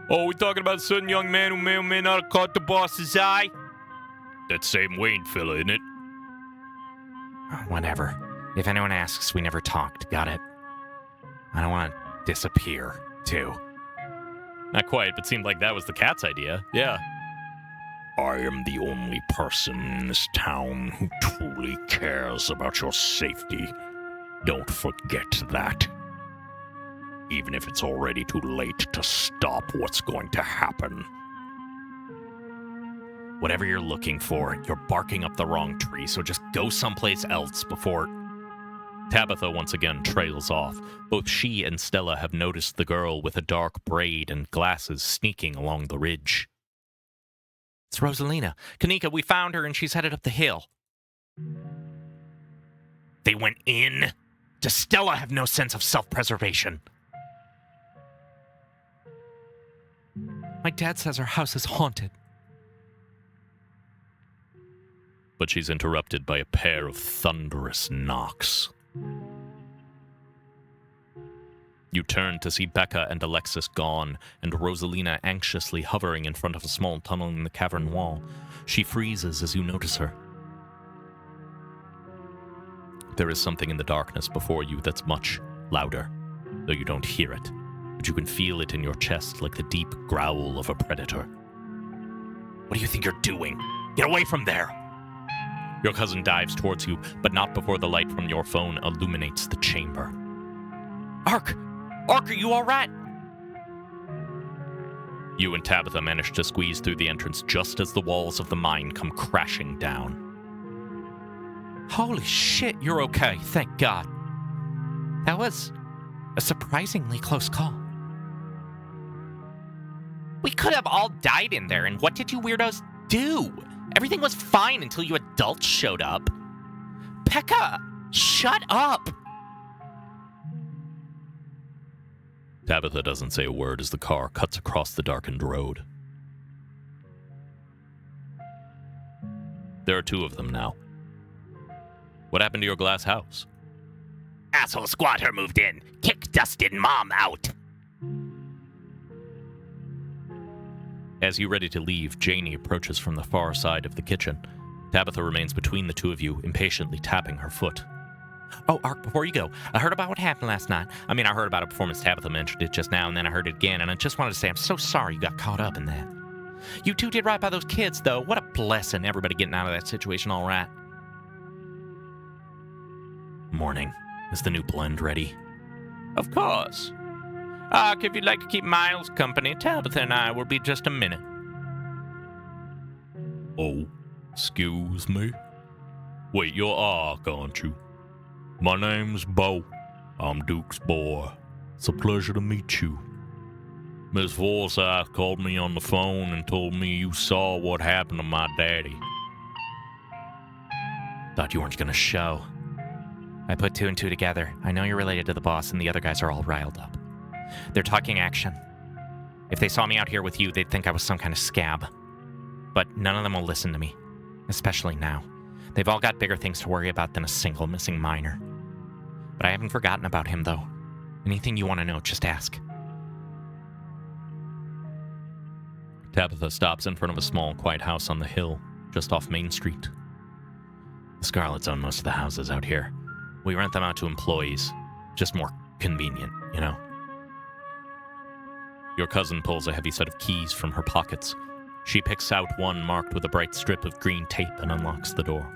Oh, we talking about a certain young man who may or may not have caught the boss's eye? That same Wayne fella, isn't it? Whatever. If anyone asks, we never talked, got it? I don't want to disappear, too. Not quite, but seemed like that was the cat's idea. Yeah. I am the only person in this town who truly cares about your safety. Don't forget that. Even if it's already too late to stop what's going to happen. Whatever you're looking for, you're barking up the wrong tree, so just go someplace else before... Tabitha once again trails off. Both she and Stella have noticed the girl with a dark braid and glasses sneaking along the ridge. It's Rosalina. Kanika, we found her and she's headed up the hill. They went in? Does Stella have no sense of self-preservation? My dad says our house is haunted. But she's interrupted by a pair of thunderous knocks. You turn to see Becca and Alexis gone, and Rosalina anxiously hovering in front of a small tunnel in the cavern wall. She freezes as you notice her. There is something in the darkness before you that's much louder, though you don't hear it, but you can feel it in your chest like the deep growl of a predator. What do you think you're doing? Get away from there! Your cousin dives towards you, but not before the light from your phone illuminates the chamber. Ark! Ark, are you all right? You and Tabitha manage to squeeze through the entrance just as the walls of the mine come crashing down. Holy shit, you're okay, thank God. That was a surprisingly close call. We could have all died in there, and what did you weirdos do? Everything was fine until you adults showed up. Pekka, shut up! Tabitha doesn't say a word as the car cuts across the darkened road. There are two of them now. What happened to your glass house? Asshole squatter moved in. Kicked Dustin Mom out. As you ready to leave, Janie approaches from the far side of the kitchen. Tabitha remains between the two of you, impatiently tapping her foot. Oh, Ark, before you go, I heard about what happened last night. I heard about a performance. Tabitha mentioned it just now, and then I heard it again, and I just wanted to say I'm so sorry you got caught up in that. You two did right by those kids, though. What a blessing, everybody getting out of that situation all right. Morning. Is the new blend ready? Of course. Ark, if you'd like to keep Miles company, Tabitha and I will be just a minute. Oh, excuse me? Wait, you're Ark, aren't you? My name's Bo. I'm Duke's boy. It's a pleasure to meet you. Miss Forsyth called me on the phone and told me you saw what happened to my daddy. Thought you weren't gonna show. I put two and two together. I know you're related to the boss, and the other guys are all riled up. They're talking action. If they saw me out here with you, they'd think I was some kind of scab. But none of them will listen to me. Especially now. They've all got bigger things to worry about than a single missing miner. But I haven't forgotten about him, though. Anything you want to know, just ask. Tabitha stops in front of a small, quiet house on the hill, just off Main Street. The Scarlets own most of the houses out here. We rent them out to employees. Just more convenient, you know? Your cousin pulls a heavy set of keys from her pockets. She picks out one marked with a bright strip of green tape and unlocks the door.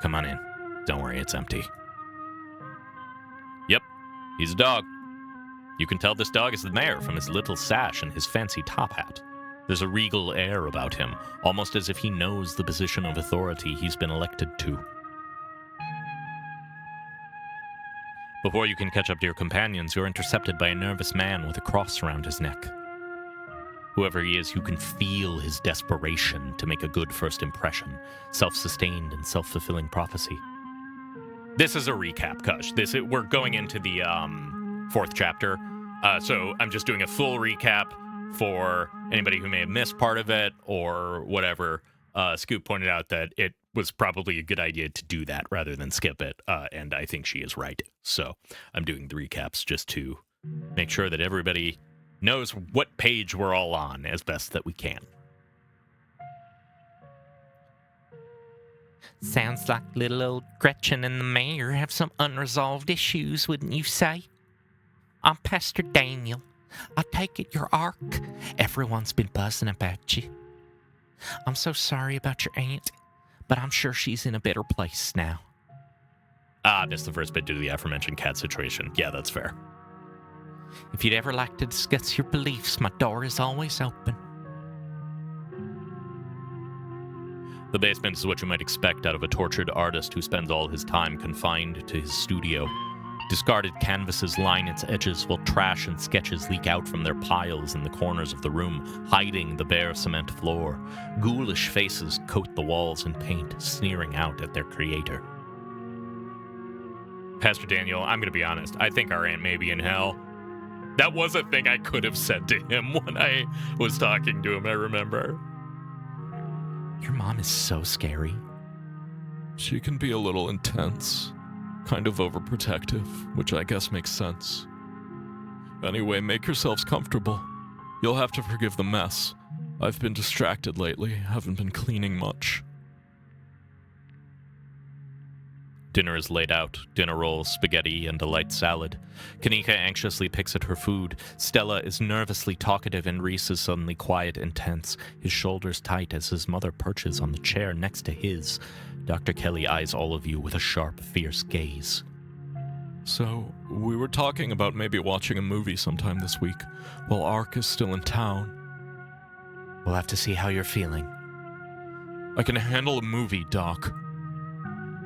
Come on in. Don't worry, it's empty. Yep, he's a dog. You can tell this dog is the mayor from his little sash and his fancy top hat. There's a regal air about him, almost as if he knows the position of authority he's been elected to. Before you can catch up to your companions, you're intercepted by a nervous man with a cross around his neck. Whoever he is, you can feel his desperation to make a good first impression, self-sustained and self-fulfilling prophecy. This is a recap, Kush. We're going into the fourth chapter, so I'm just doing a full recap for anybody who may have missed part of it or whatever. Scoop pointed out that it was probably a good idea to do that rather than skip it, and I think she is right. So I'm doing the recaps just to make sure that everybody knows what page we're all on as best that we can. Sounds like little old Gretchen and the mayor have some unresolved issues, wouldn't you say? I'm Pastor Daniel. I take it your Ark. Everyone's been buzzing about you. I'm so sorry about your aunt, but I'm sure she's in a better place now. I missed the first bit due to the aforementioned cat situation. Yeah, that's fair. If you'd ever like to discuss your beliefs, my door is always open. The basement is what you might expect out of a tortured artist who spends all his time confined to his studio. Discarded canvases line its edges while trash and sketches leak out from their piles in the corners of the room, hiding the bare cement floor. Ghoulish faces coat the walls in paint, sneering out at their creator. Pastor Daniel, I'm going to be honest. I think our aunt may be in hell. That was a thing I could have said to him when I was talking to him, I remember. Your mom is so scary. She can be a little intense. Kind of overprotective, which I guess makes sense. Anyway, make yourselves comfortable. You'll have to forgive the mess. I've been distracted lately, haven't been cleaning much. Dinner is laid out. Dinner rolls, spaghetti, and a light salad. Kanika anxiously picks at her food. Stella is nervously talkative, and Reese is suddenly quiet and tense, his shoulders tight as his mother perches on the chair next to his. Dr. Kelly eyes all of you with a sharp, fierce gaze. So, we were talking about maybe watching a movie sometime this week, while Ark is still in town. We'll have to see how you're feeling. I can handle a movie, Doc.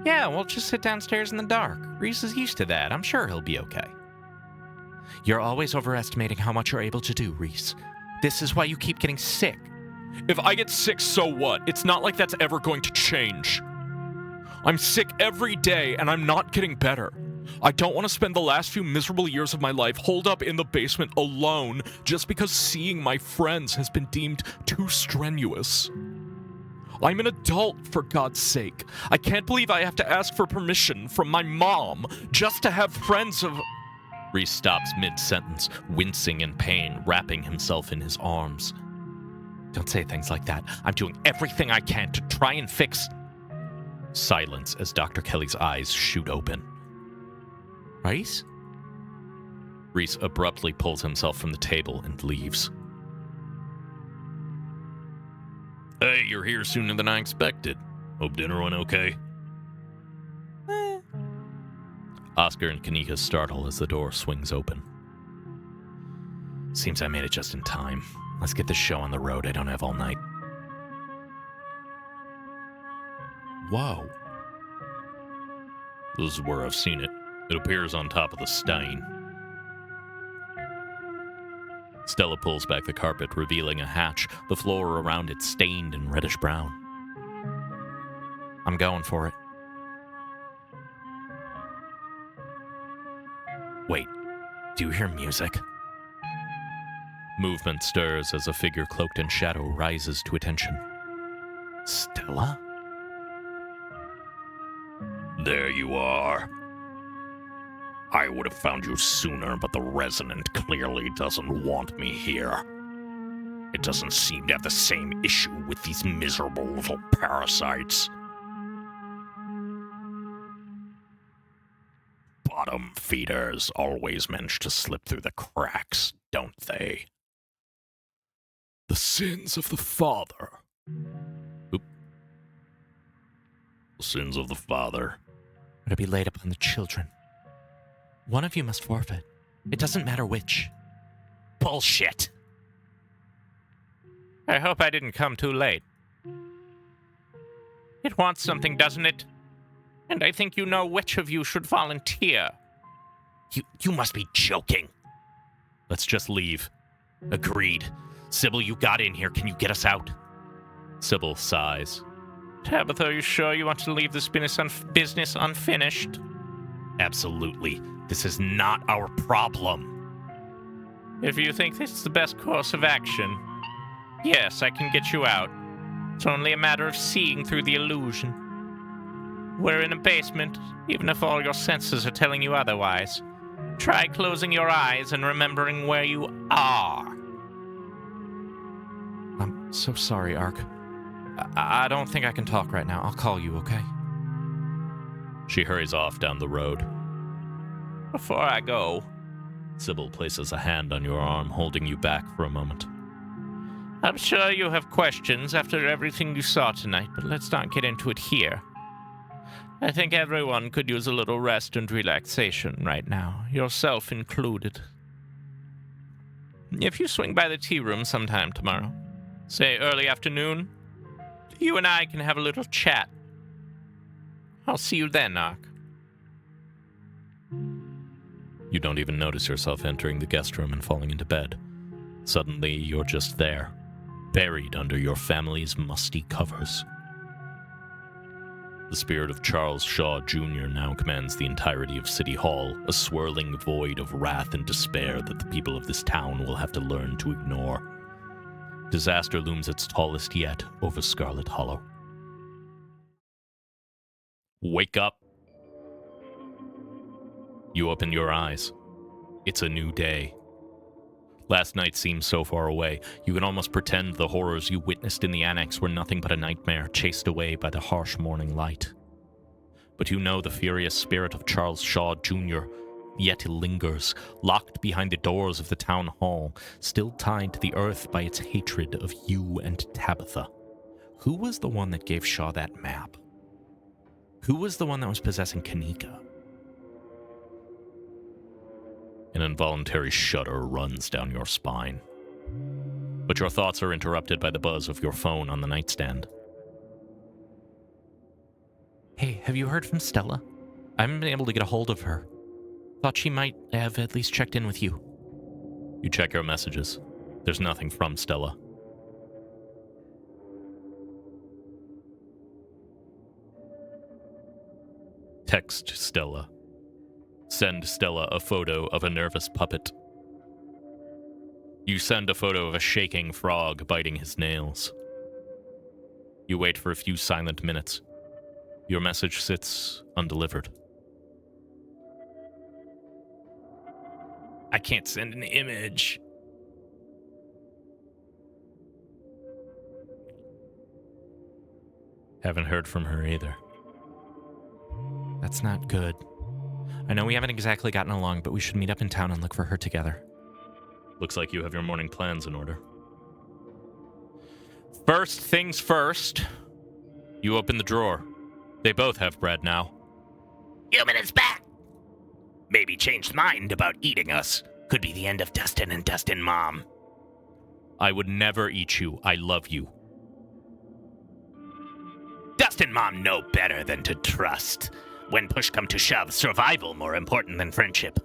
Yeah, we'll just sit downstairs in the dark. Reese is used to that. I'm sure he'll be okay. You're always overestimating how much you're able to do, Reese. This is why you keep getting sick. If I get sick, so what? It's not like that's ever going to change. I'm sick every day, and I'm not getting better. I don't want to spend the last few miserable years of my life holed up in the basement alone just because seeing my friends has been deemed too strenuous. I'm an adult, for God's sake. I can't believe I have to ask for permission from my mom just to have friends of... Reese stops mid-sentence, wincing in pain, wrapping himself in his arms. Don't say things like that. I'm doing everything I can to try and fix... Silence as Dr. Kelly's eyes shoot open. Reese? Reese abruptly pulls himself from the table and leaves. Hey, you're here sooner than I expected. Hope dinner went okay. Oscar and Kanika startle as the door swings open. Seems I made it just in time. Let's get this show on the road. I don't have all night. Wow. This is where I've seen it. It appears on top of the stain. Stella pulls back the carpet, revealing a hatch, the floor around it stained and reddish-brown. I'm going for it. Wait, do you hear music? Movement stirs as a figure cloaked in shadow rises to attention. Stella? There you are. I would have found you sooner, but the Resonant clearly doesn't want me here. It doesn't seem to have the same issue with these miserable little parasites. bottom feeders always manage to slip through the cracks, don't they? The sins of the father. Oop. The sins of the father. To be laid upon the children. One of you must forfeit. It doesn't matter which. Bullshit. I hope I didn't come too late. It wants something, doesn't it? And I think you know which of you should volunteer. You must be joking. Let's just leave. Agreed. Sybil, you got in here. Can you get us out? Sybil sighs. Tabitha, are you sure you want to leave this business unfinished? Absolutely. This is not our problem. If you think this is the best course of action, yes, I can get you out. It's only a matter of seeing through the illusion. We're in a basement, even if all your senses are telling you otherwise. Try closing your eyes and remembering where you are. I'm so sorry, Ark. I don't think I can talk right now. I'll call you, okay? She hurries off down the road. Before I go, Sybil places a hand on your arm, holding you back for a moment. I'm sure you have questions after everything you saw tonight, but let's not get into it here. I think everyone could use a little rest and relaxation right now, yourself included. If you swing by the tea room sometime tomorrow, say early afternoon, you and I can have a little chat. I'll see you then, Ark. You don't even notice yourself entering the guest room and falling into bed. Suddenly, you're just there, buried under your family's musty covers. The spirit of Charles Shaw Jr. now commands the entirety of City Hall, a swirling void of wrath and despair that the people of this town will have to learn to ignore. Disaster looms its tallest yet over Scarlet Hollow. Wake up. You open your eyes. It's a new day. Last night seems so far away, you can almost pretend the horrors you witnessed in the annex were nothing but a nightmare chased away by the harsh morning light. But you know the furious spirit of Charles Shaw Jr. yet lingers, locked behind the doors of the town hall, still tied to the earth by its hatred of you and Tabitha. Who was the one that gave Shaw that map? Who was the one that was possessing Kanika? An involuntary shudder runs down your spine. But your thoughts are interrupted by the buzz of your phone on the nightstand. Hey, have you heard from Stella? I haven't been able to get a hold of her. Thought she might have at least checked in with you. You check your messages. There's nothing from Stella. Text Stella. Send Stella a photo of a nervous puppet. You send a photo of a shaking frog biting his nails. You wait for a few silent minutes. Your message sits undelivered. I can't send an image. Haven't heard from her either. That's not good. I know we haven't exactly gotten along, but we should meet up in town and look for her together. Looks like you have your morning plans in order. First things first, you open the drawer. They both have bread now. Human is back. Maybe changed mind about eating us. Could be the end of Dustin and Dustin Mom. I would never eat you. I love you. Dustin Mom know better than to trust. When push come to shove, survival more important than friendship.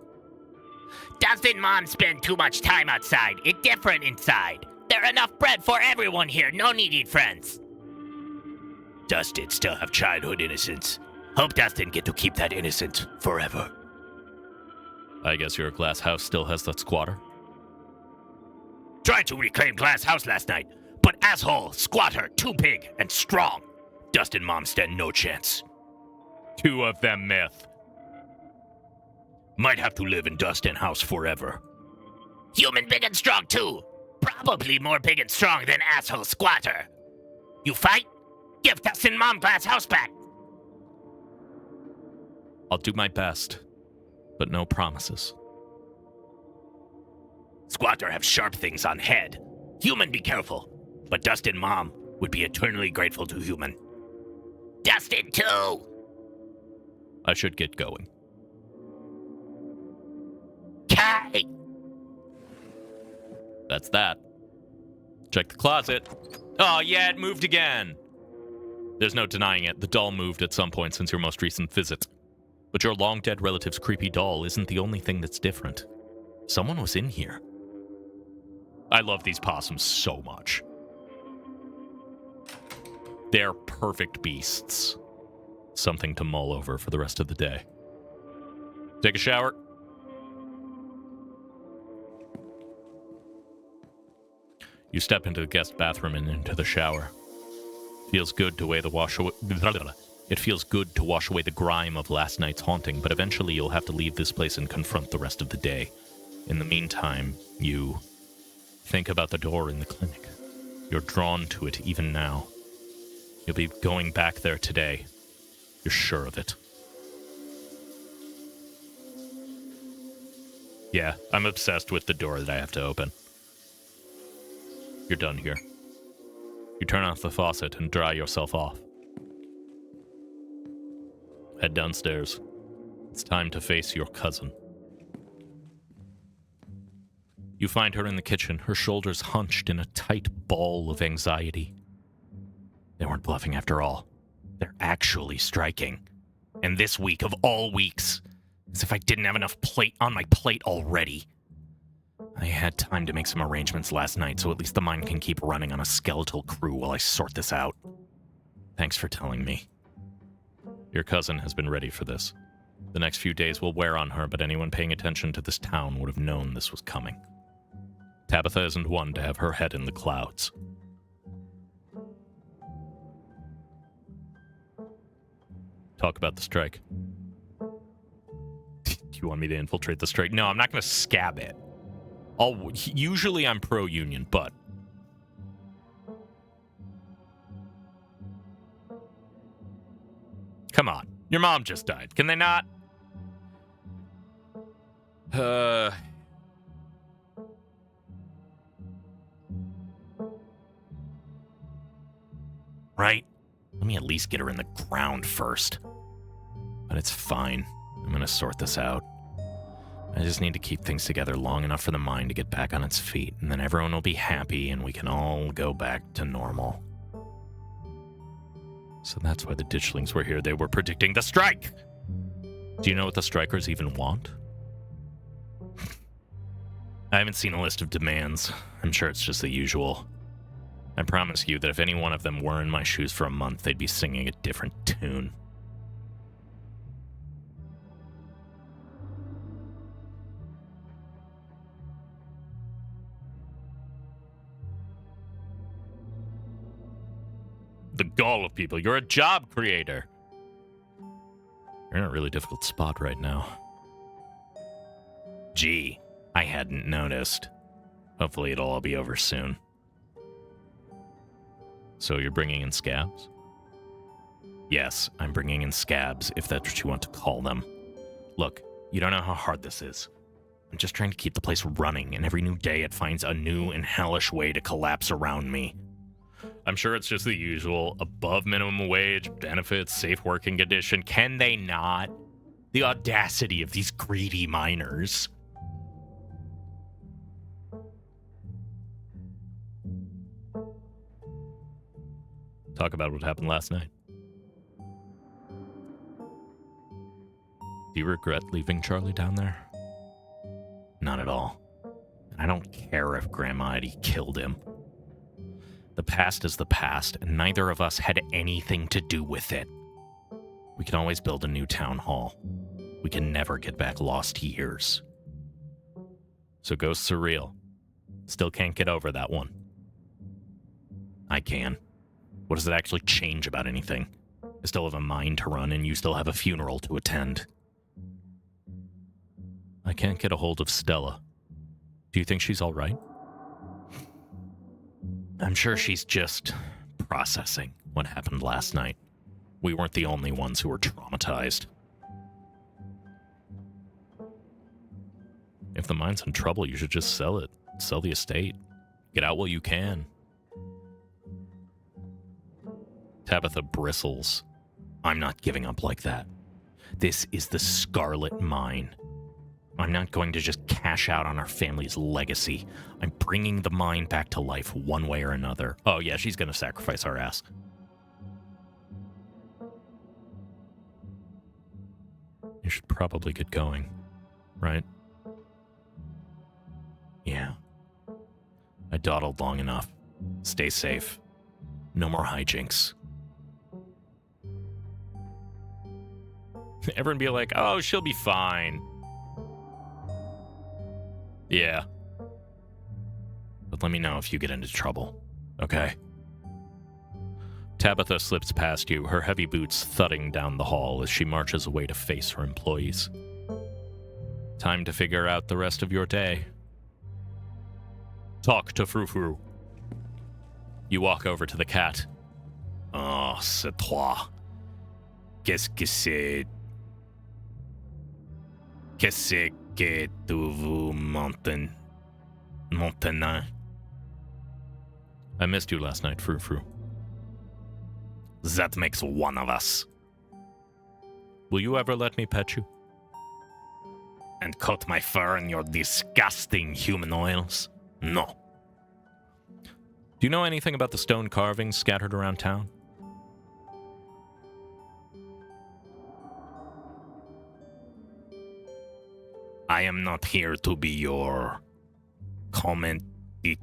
Dustin Mom spend too much time outside. It different inside. There enough bread for everyone here. No needy friends. Dustin still have childhood innocence. Hope Dustin get to keep that innocence forever. I guess your glass house still has that squatter? Tried to reclaim glass house last night, but asshole, squatter, too big and strong. Dustin Mom stand no chance. Two of them myth. Might have to live in Dustin house forever. Human big and strong too. Probably more big and strong than asshole squatter. You fight? Give Dustin Mom glass house back. I'll do my best. but no promises. Squatter have sharp things on head. Human be careful. But Dustin Mom would be eternally grateful to human. Dustin too! I should get going. Kai! That's that. Check the closet. Oh, yeah, it moved again. There's no denying it. The doll moved at some point since your most recent visit. But your long-dead relative's creepy doll isn't the only thing that's different. Someone was in here. I love these possums so much. They're perfect beasts. Something to mull over for the rest of the day. Take a shower. You step into the guest bathroom and into the shower. Feels good to It feels good to wash away the grime of last night's haunting, but eventually you'll have to leave this place and confront the rest of the day. In the meantime, you think about the door in the clinic. You're drawn to it even now. You'll be going back there today. You're sure of it. Yeah, I'm obsessed with the door that I have to open. You're done here. You turn off the faucet and dry yourself off. Head downstairs. It's time to face your cousin. You find her in the kitchen, her shoulders hunched in a tight ball of anxiety. They weren't bluffing after all. They're actually striking. And this week of all weeks, as if I didn't have enough plate on my plate already. I had time to make some arrangements last night, so at least the mine can keep running on a skeletal crew while I sort this out. Thanks for telling me. Your cousin has been ready for this. The next few days will wear on her, but anyone paying attention to this town would have known this was coming. Tabitha isn't one to have her head in the clouds. Talk about the strike. Do you want me to infiltrate the strike? No, I'm not going to scab it. Usually I'm pro-union, but... Come on. Your mom just died. Can they not? Right? Let me at least get her in the ground first. But it's fine. I'm gonna sort this out. I just need to keep things together long enough for the mind to get back on its feet, and then everyone will be happy and we can all go back to normal. So that's why the ditchlings were here. They were predicting the strike! Do you know what the strikers even want? I haven't seen a list of demands. I'm sure it's just the usual. I promise you that if any one of them were in my shoes for a month, they'd be singing a different tune. The gall of people. You're a job creator. You're in a really difficult spot right now. Gee, I hadn't noticed. Hopefully it'll all be over soon. So you're bringing in scabs? Yes, I'm bringing in scabs, if that's what you want to call them. Look, you don't know how hard this is. I'm just trying to keep the place running, and every new day it finds a new and hellish way to collapse around me. I'm sure it's just the usual above minimum wage, benefits, safe working condition. Can they not? The audacity of these greedy miners. Talk about what happened last night. Do you regret leaving Charlie down there? Not at all. And I don't care if Grandma Eddie killed him. The past is the past, and neither of us had anything to do with it. We can always build a new town hall. We can never get back lost years. So ghosts are real. Still can't get over that one. I can. What does it actually change about anything? I still have a mine to run, and you still have a funeral to attend. I can't get a hold of Stella. Do you think she's all right? I'm sure she's just processing what happened last night. We weren't the only ones who were traumatized. If the mine's in trouble, you should just sell it. Sell the estate. Get out while you can. Tabitha bristles. I'm not giving up like that. This is the Scarlet Mine. I'm not going to just cash out on our family's legacy. I'm bringing the mine back to life one way or another. Oh yeah, she's going to sacrifice our ass. You should probably get going, right? Yeah. I dawdled long enough. Stay safe. No more hijinks. Everyone be like, oh, she'll be fine. Yeah. But let me know if you get into trouble, okay? Tabitha slips past you, her heavy boots thudding down the hall as she marches away to face her employees. Time to figure out the rest of your day. Talk to Frou-Frou. You walk over to the cat. Oh, c'est toi. Qu'est-ce que c'est? Qu'est-ce que tu veux maintenant? I missed you last night, Frou-Frou. That makes one of us. Will you ever let me pet you? And coat my fur in your disgusting human oils? No. Do you know anything about the stone carvings scattered around town? I am not here to be your commentator,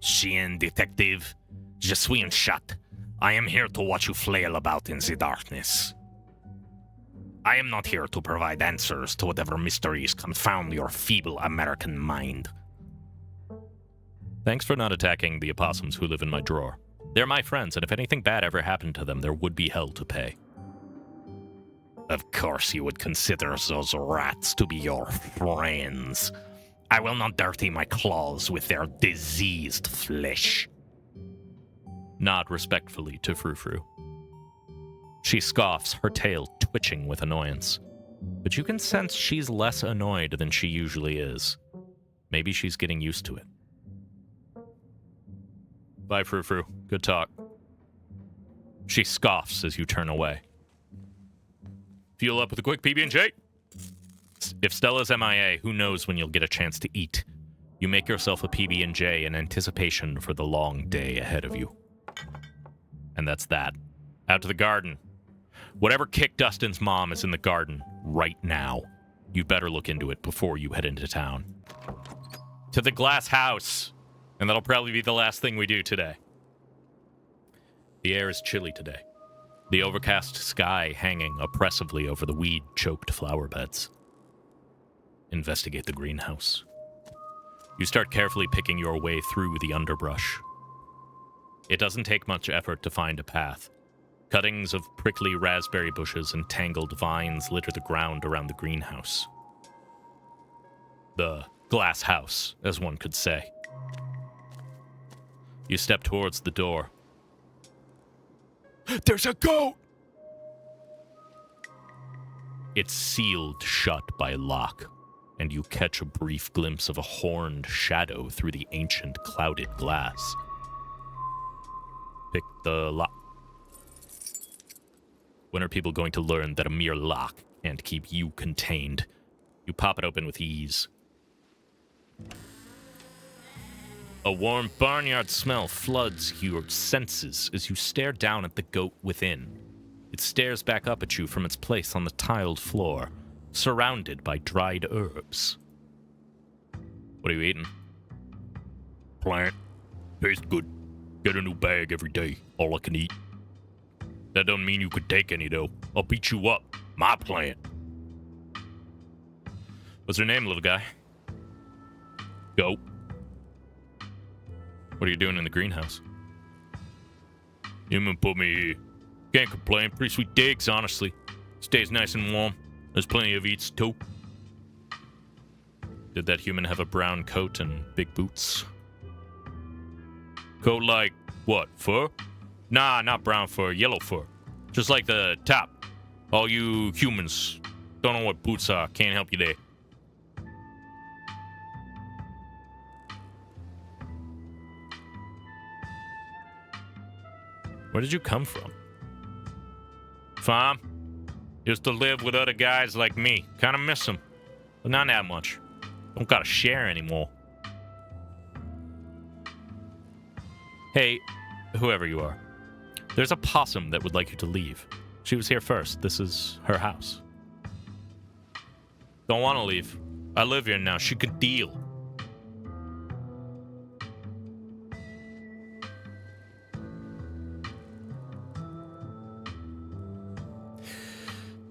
chien detective. Je suis un chat. I am here to watch you flail about in the darkness. I am not here to provide answers to whatever mysteries confound your feeble American mind. Thanks for not attacking the opossums who live in my drawer. They're my friends, and if anything bad ever happened to them, there would be hell to pay. Of course you would consider those rats to be your friends. I will not dirty my claws with their diseased flesh. Nod respectfully to Frou-Frou. She scoffs, her tail twitching with annoyance. But you can sense she's less annoyed than she usually is. Maybe she's getting used to it. Bye, Frou-Frou. Good talk. She scoffs as you turn away. Fuel up with a quick PB&J? If Stella's MIA, who knows when you'll get a chance to eat. You make yourself a PB&J in anticipation for the long day ahead of you. And that's that. Out to the garden. Whatever kicked Dustin's mom is in the garden right now. You'd better look into it before you head into town. To the glass house. And that'll probably be the last thing we do today. The air is chilly today. The overcast sky hanging oppressively over the weed-choked flower beds. Investigate the greenhouse. You start carefully picking your way through the underbrush. It doesn't take much effort to find a path. Cuttings of prickly raspberry bushes and tangled vines litter the ground around the greenhouse. The glass house, as one could say. You step towards the door. There's a goat! It's sealed shut by lock, and you catch a brief glimpse of a horned shadow through the ancient clouded glass. Pick the lock. When are people going to learn that a mere lock can't keep you contained? You pop it open with ease. A warm barnyard smell floods your senses as you stare down at the goat within. It stares back up at you from its place on the tiled floor, surrounded by dried herbs. What are you eating? Plant. Tastes good. Get a new bag every day. All I can eat. That don't mean you could take any, though. I'll beat you up. My plant. What's your name, little guy? Goat. What are you doing in the greenhouse? Human put me here. Can't complain. Pretty sweet digs, honestly. Stays nice and warm. There's plenty of eats, too. Did that human have a brown coat and big boots? Coat like, what, fur? Nah, not brown fur, yellow fur. Just like the top. All you humans don't know what boots are. Can't help you there. Where did you come from? Farm. Used to live with other guys like me. Kind of miss them. But not that much. Don't gotta share anymore. Hey, whoever you are. There's a possum that would like you to leave. She was here first. This is her house. Don't want to leave. I live here now. She could deal.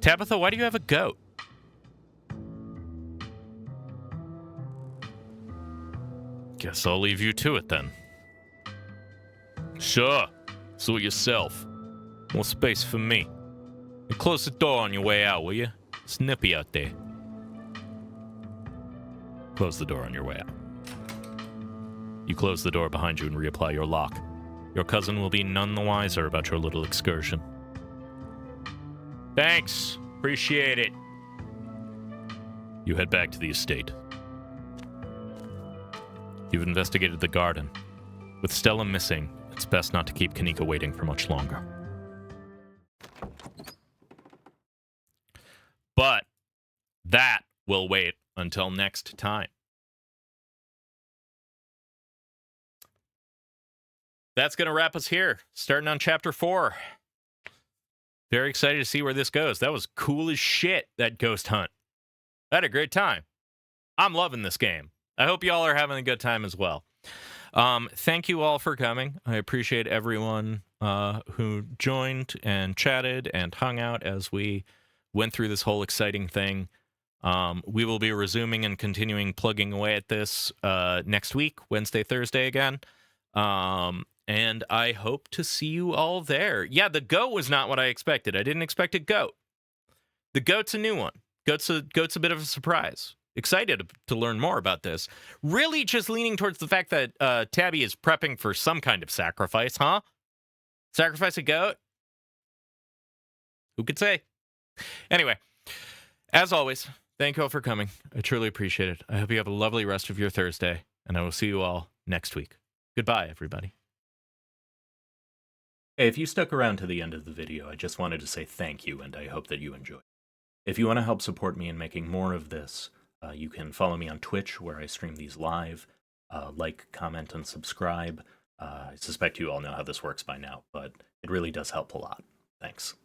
Tabitha, why do you have a goat? Guess I'll leave you to it then. Sure. Suit yourself. More space for me. And close the door on your way out, will you? It's nippy out there. Close the door on your way out. You close the door behind you and reapply your lock. Your cousin will be none the wiser about your little excursion. Thanks. Appreciate it. You head back to the estate. You've investigated the garden. With Stella missing, it's best not to keep Kanika waiting for much longer. But that will wait until next time. That's going to wrap us here, starting on Chapter 4. Very excited to see where this goes. That was cool as shit, that ghost hunt. I had a great time. I'm loving this game. I hope y'all are having a good time as well. Thank you all for coming. I appreciate everyone who joined and chatted and hung out as we went through this whole exciting thing. We will be resuming and continuing plugging away at this next week, Wednesday, Thursday again. And I hope to see you all there. Yeah, the goat was not what I expected. I didn't expect a goat. The goat's a new one. Goat's a bit of a surprise. Excited to learn more about this. Really just leaning towards the fact that Tabby is prepping for some kind of sacrifice, huh? Sacrifice a goat? Who could say? Anyway, as always, thank you all for coming. I truly appreciate it. I hope you have a lovely rest of your Thursday, and I will see you all next week. Goodbye, everybody. Hey, if you stuck around to the end of the video, I just wanted to say thank you, and I hope that you enjoyed. If you want to help support me in making more of this, you can follow me on Twitch, where I stream these live. Like, comment, and subscribe. I suspect you all know how this works by now, but it really does help a lot. Thanks.